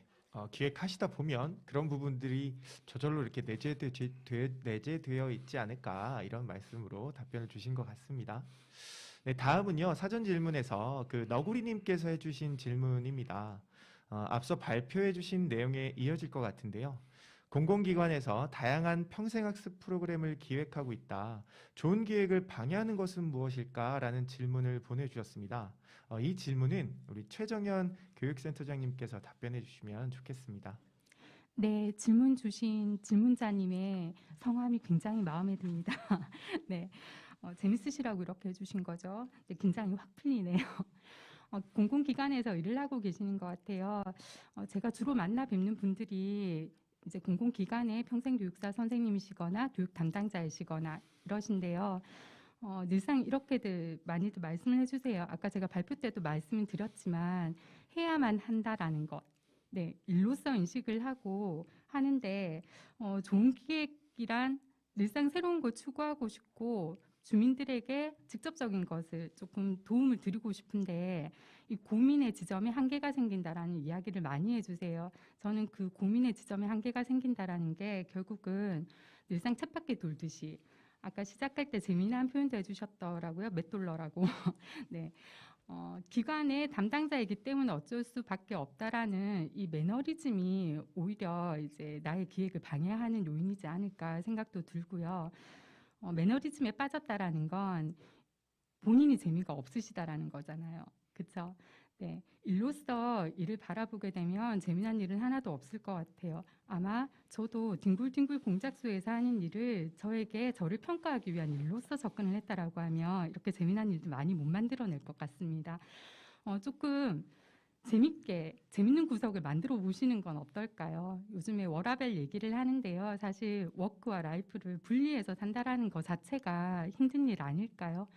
기획하시다 보면 그런 부분들이 저절로 이렇게 내재되어 있지 않을까 이런 말씀으로 답변을 주신 것 같습니다. 네, 다음은요. 사전 질문에서 그 너구리님께서 해주신 질문입니다. 앞서 발표해주신 내용에 이어질 것 같은데요. 공공기관에서 다양한 평생학습 프로그램을 기획하고 있다. 좋은 기획을 방해하는 것은 무엇일까? 라는 질문을 보내주셨습니다. 이 질문은 우리 최정현 교육센터장님께서 답변해 주시면 좋겠습니다. 네, 질문 주신 질문자님의 성함이 굉장히 마음에 듭니다. 네, 재밌으시라고 이렇게 해주신 거죠. 네, 긴장이 확 풀리네요. 공공기관에서 일을 하고 계시는 것 같아요. 제가 주로 만나 뵙는 분들이 이제 공공기관의 평생교육사 선생님이시거나 교육 담당자이시거나 이러신데요. 늘상 이렇게들 많이들 말씀을 해주세요. 아까 제가 발표 때도 말씀을 드렸지만 해야만 한다라는 것. 네, 일로서 인식을 하고 하는데 좋은 기획이란 늘상 새로운 걸 추구하고 싶고 주민들에게 직접적인 것을 조금 도움을 드리고 싶은데 이 고민의 지점에 한계가 생긴다라는 이야기를 많이 해주세요. 저는 그 고민의 지점에 한계가 생긴다라는 게 결국은 늘상 쳇바퀴 돌듯이 아까 시작할 때 재미난 표현도 해주셨더라고요. 맷돌러라고. 네. 기관의 담당자이기 때문에 어쩔 수밖에 없다라는 이 매너리즘이 오히려 이제 나의 기획을 방해하는 요인이지 않을까 생각도 들고요. 매너리즘에 빠졌다라는 건 본인이 재미가 없으시다라는 거잖아요. 그렇죠? 네, 일로서 일을 바라보게 되면 재미난 일은 하나도 없을 것 같아요. 아마 저도 뒹굴뒹굴 공작소에서 하는 일을 저에게 저를 평가하기 위한 일로서 접근을 했다라고 하면 이렇게 재미난 일도 많이 못 만들어낼 것 같습니다. 조금 재밌는 구석을 만들어 보시는 건 어떨까요? 요즘에 워라밸 얘기를 하는데요. 사실 워크와 라이프를 분리해서 산다라는 것 자체가 힘든 일 아닐까요?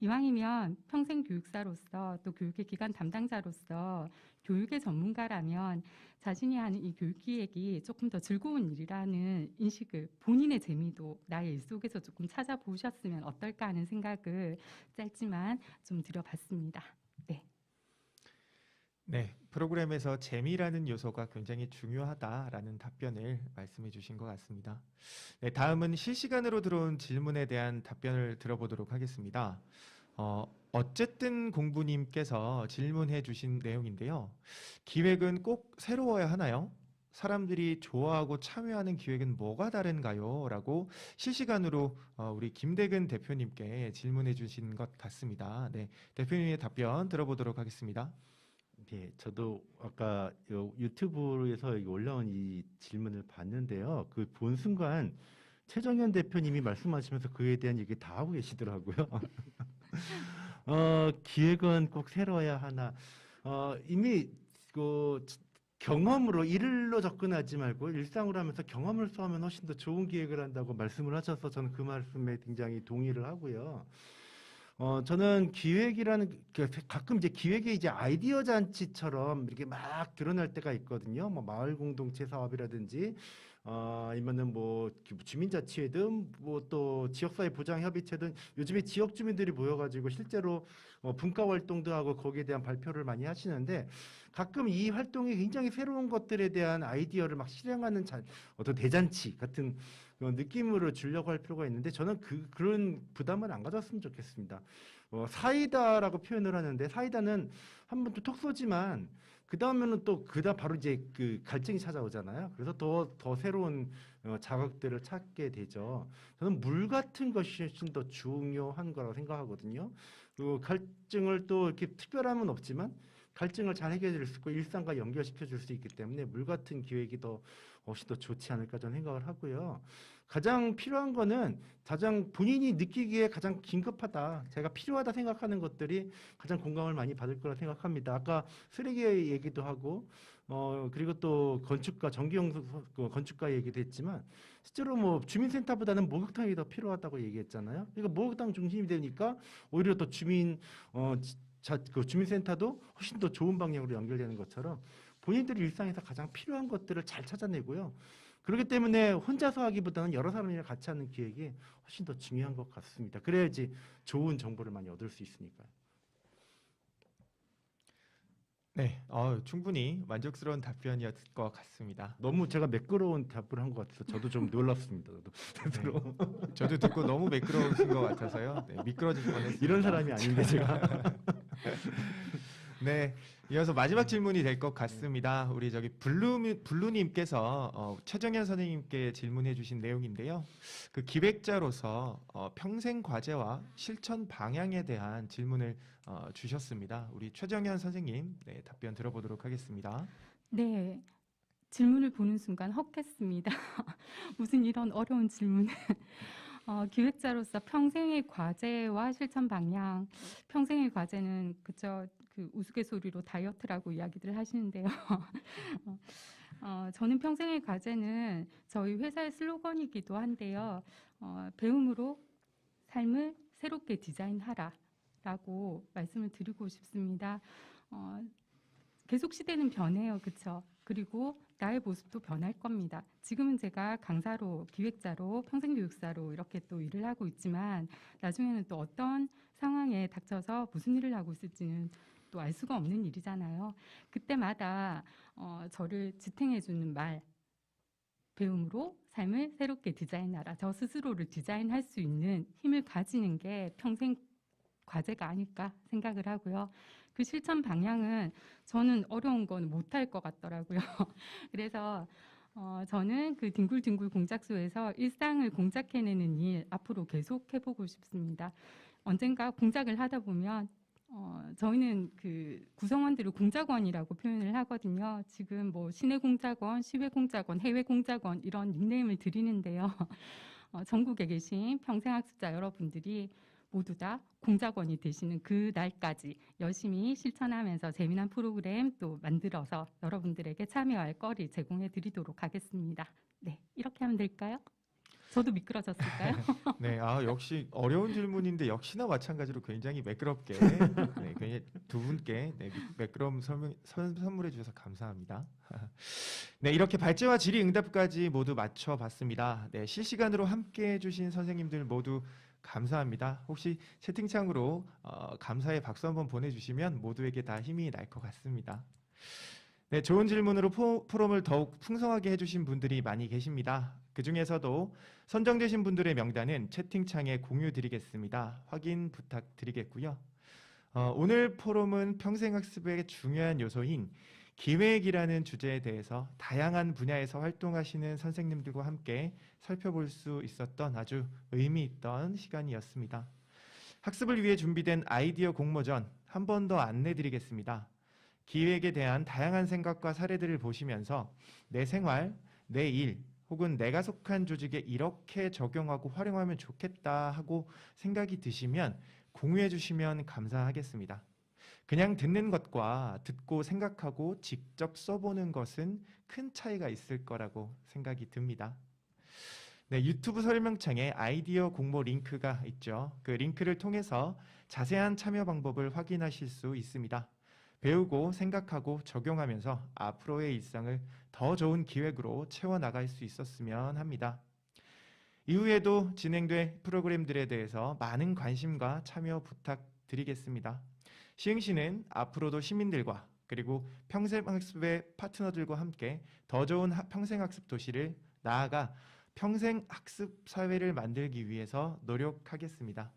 이왕이면 평생 교육사로서 또 교육의 기관 담당자로서 교육의 전문가라면 자신이 하는 이 교육 기획이 조금 더 즐거운 일이라는 인식을 본인의 재미도 나의 일 속에서 조금 찾아보셨으면 어떨까 하는 생각을 짧지만 좀 드려봤습니다. 네. 네, 프로그램에서 재미라는 요소가 굉장히 중요하다라는 답변을 말씀해 주신 것 같습니다. 네, 다음은 실시간으로 들어온 질문에 대한 답변을 들어보도록 하겠습니다. 어쨌든 공부님께서 질문해 주신 내용인데요. 기획은 꼭 새로워야 하나요? 사람들이 좋아하고 참여하는 기획은 뭐가 다른가요? 라고 실시간으로 우리 김대근 대표님께 질문해 주신 것 같습니다. 네, 대표님의 답변 들어보도록 하겠습니다. 네, 저도 아까 유튜브에서 올라온 이 질문을 봤는데요. 그 본 순간 최정현 대표님이 말씀하시면서 그에 대한 얘기 다 하고 계시더라고요. 기획은 꼭 새로워야 하나. 이미 그 경험으로 일로 접근하지 말고 일상으로 하면서 경험을 쌓으면 훨씬 더 좋은 기획을 한다고 말씀을 하셔서 저는 그 말씀에 굉장히 동의를 하고요. 저는 기획이라는 가끔 이제 기획의 이제 아이디어 잔치처럼 이렇게 막 드러날 때가 있거든요. 뭐 마을 공동체 사업이라든지 아니면은 뭐 주민자치회든 뭐 또 지역사회 보장협의체든 요즘에 지역 주민들이 모여가지고 실제로 분과 활동도 하고 거기에 대한 발표를 많이 하시는데 가끔 이 활동이 굉장히 새로운 것들에 대한 아이디어를 막 실행하는 어떤 대잔치 같은 그런 느낌으로 주려고 할 필요가 있는데 저는 그런 부담을 안 가졌으면 좋겠습니다. 사이다라고 표현을 하는데 사이다는 한 번 또 톡 쏘지만 그 다음에는 또 그다 바로 이제 그 갈증이 찾아오잖아요. 그래서 더 새로운 자극들을 찾게 되죠. 저는 물 같은 것이 훨씬 더 중요한 거라고 생각하거든요. 그 갈증을 또 이렇게 특별함은 없지만 갈증을 잘 해결해 줄 수 있고 일상과 연결시켜 줄 수 있기 때문에 물 같은 기획이 훨씬 더 좋지 않을까 저는 생각을 하고요. 가장 필요한 거는 가장 본인이 느끼기에 가장 긴급하다, 제가 필요하다 생각하는 것들이 가장 공감을 많이 받을 거라 생각합니다. 아까 쓰레기 얘기도 하고 그리고 또 건축가 정기용 건축가 얘기도 했지만 실제로 뭐 주민센터보다는 목욕탕이 더 필요하다고 얘기했잖아요. 그러니까 목욕탕 중심이 되니까 오히려 더 그 주민센터도 훨씬 더 좋은 방향으로 연결되는 것처럼 본인들이 일상에서 가장 필요한 것들을 잘 찾아내고요. 그렇기 때문에 혼자서 하기보다는 여러 사람이랑 같이 하는 기획이 훨씬 더 중요한 것 같습니다. 그래야지 좋은 정보를 많이 얻을 수 있으니까요. 네, 충분히 만족스러운 답변이었을 것 같습니다. 너무 제가 매끄러운 답을 한 것 같아서 저도 좀 놀랐습니다. 저도. 저도 듣고 너무 매끄러우신 것 같아서요. 네, 미끄러질 뻔했습니다. 이런 사람이 아닌데 제가. 네, 이어서 마지막 질문이 될 것 같습니다. 우리 저기 블루님께서 최정현 선생님께 질문해 주신 내용인데요. 그 기획자로서 평생 과제와 실천 방향에 대한 질문을 주셨습니다. 우리 최정현 선생님 답변 들어보도록 하겠습니다. 네. 질문을 보는 순간 헉했습니다. 무슨 이런 어려운 질문을. 기획자로서 평생의 과제와 실천 방향, 평생의 과제는 그저 그 우스갯소리로 다이어트라고 이야기들 하시는데요. 저는 평생의 과제는 저희 회사의 슬로건이기도 한데요. 배움으로 삶을 새롭게 디자인하라라고 말씀을 드리고 싶습니다. 계속 시대는 변해요, 그렇죠? 그리고 나의 모습도 변할 겁니다. 지금은 제가 강사로, 기획자로, 평생교육사로 이렇게 또 일을 하고 있지만 나중에는 또 어떤 상황에 닥쳐서 무슨 일을 하고 있을지는 또 알 수가 없는 일이잖아요. 그때마다 저를 지탱해주는 말, 배움으로 삶을 새롭게 디자인하라. 저 스스로를 디자인할 수 있는 힘을 가지는 게 평생 과제가 아닐까 생각을 하고요. 그 실천 방향은 저는 어려운 건 못할 것 같더라고요. 그래서 저는 그 뒹굴뒹굴 공작소에서 일상을 공작해내는 일 앞으로 계속 해보고 싶습니다. 언젠가 공작을 하다 보면 저희는 그 구성원들을 공작원이라고 표현을 하거든요. 지금 뭐 시내 공작원, 시외 공작원, 해외 공작원 이런 닉네임을 드리는데요. 전국에 계신 평생학습자 여러분들이 모두 다 공작원이 되시는 그 날까지 열심히 실천하면서 재미난 프로그램 또 만들어서 여러분들에게 참여할 거리 제공해 드리도록 하겠습니다. 네, 이렇게 하면 될까요? 저도 미끄러졌을까요? 네, 역시 어려운 질문인데 역시나 마찬가지로 굉장히 매끄럽게 굉장히 두 분께 매끄러운 선물해 주셔서 감사합니다. 네, 이렇게 발제와 질의 응답까지 모두 맞춰봤습니다. 네, 실시간으로 함께해 주신 선생님들 모두 감사합니다. 혹시 채팅창으로 감사의 박수 한번 보내주시면 모두에게 다 힘이 날 것 같습니다. 네, 좋은 질문으로 포럼을 더욱 풍성하게 해주신 분들이 많이 계십니다. 그 중에서도 선정되신 분들의 명단은 채팅창에 공유드리겠습니다. 확인 부탁드리겠고요. 오늘 포럼은 평생학습의 중요한 요소인 기획이라는 주제에 대해서 다양한 분야에서 활동하시는 선생님들과 함께 살펴볼 수 있었던 아주 의미 있던 시간이었습니다. 학습을 위해 준비된 아이디어 공모전 한 번 더 안내드리겠습니다. 기획에 대한 다양한 생각과 사례들을 보시면서 내 생활, 내 일, 혹은 내가 속한 조직에 이렇게 적용하고 활용하면 좋겠다 하고 생각이 드시면 공유해 주시면 감사하겠습니다. 그냥 듣는 것과 듣고 생각하고 직접 써보는 것은 큰 차이가 있을 거라고 생각이 듭니다. 네, 유튜브 설명창에 아이디어 공모 링크가 있죠. 그 링크를 통해서 자세한 참여 방법을 확인하실 수 있습니다. 배우고 생각하고 적용하면서 앞으로의 일상을 더 좋은 기획으로 채워나갈 수 있었으면 합니다. 이후에도 진행될 프로그램들에 대해서 많은 관심과 참여 부탁드리겠습니다. 시흥시는 앞으로도 시민들과 그리고 평생학습의 파트너들과 함께 더 좋은 평생학습 도시를 나아가 평생학습 사회를 만들기 위해서 노력하겠습니다.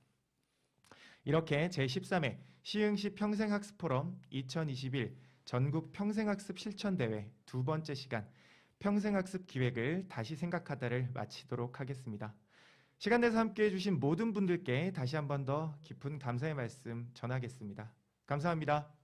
이렇게 제13회 시흥시 평생학습 포럼 2021 전국 평생학습 실천대회 두 번째 시간 평생학습 기획을 다시 생각하다를 마치도록 하겠습니다. 시간 내서 함께해 주신 모든 분들께 다시 한 번 더 깊은 감사의 말씀 전하겠습니다. 감사합니다.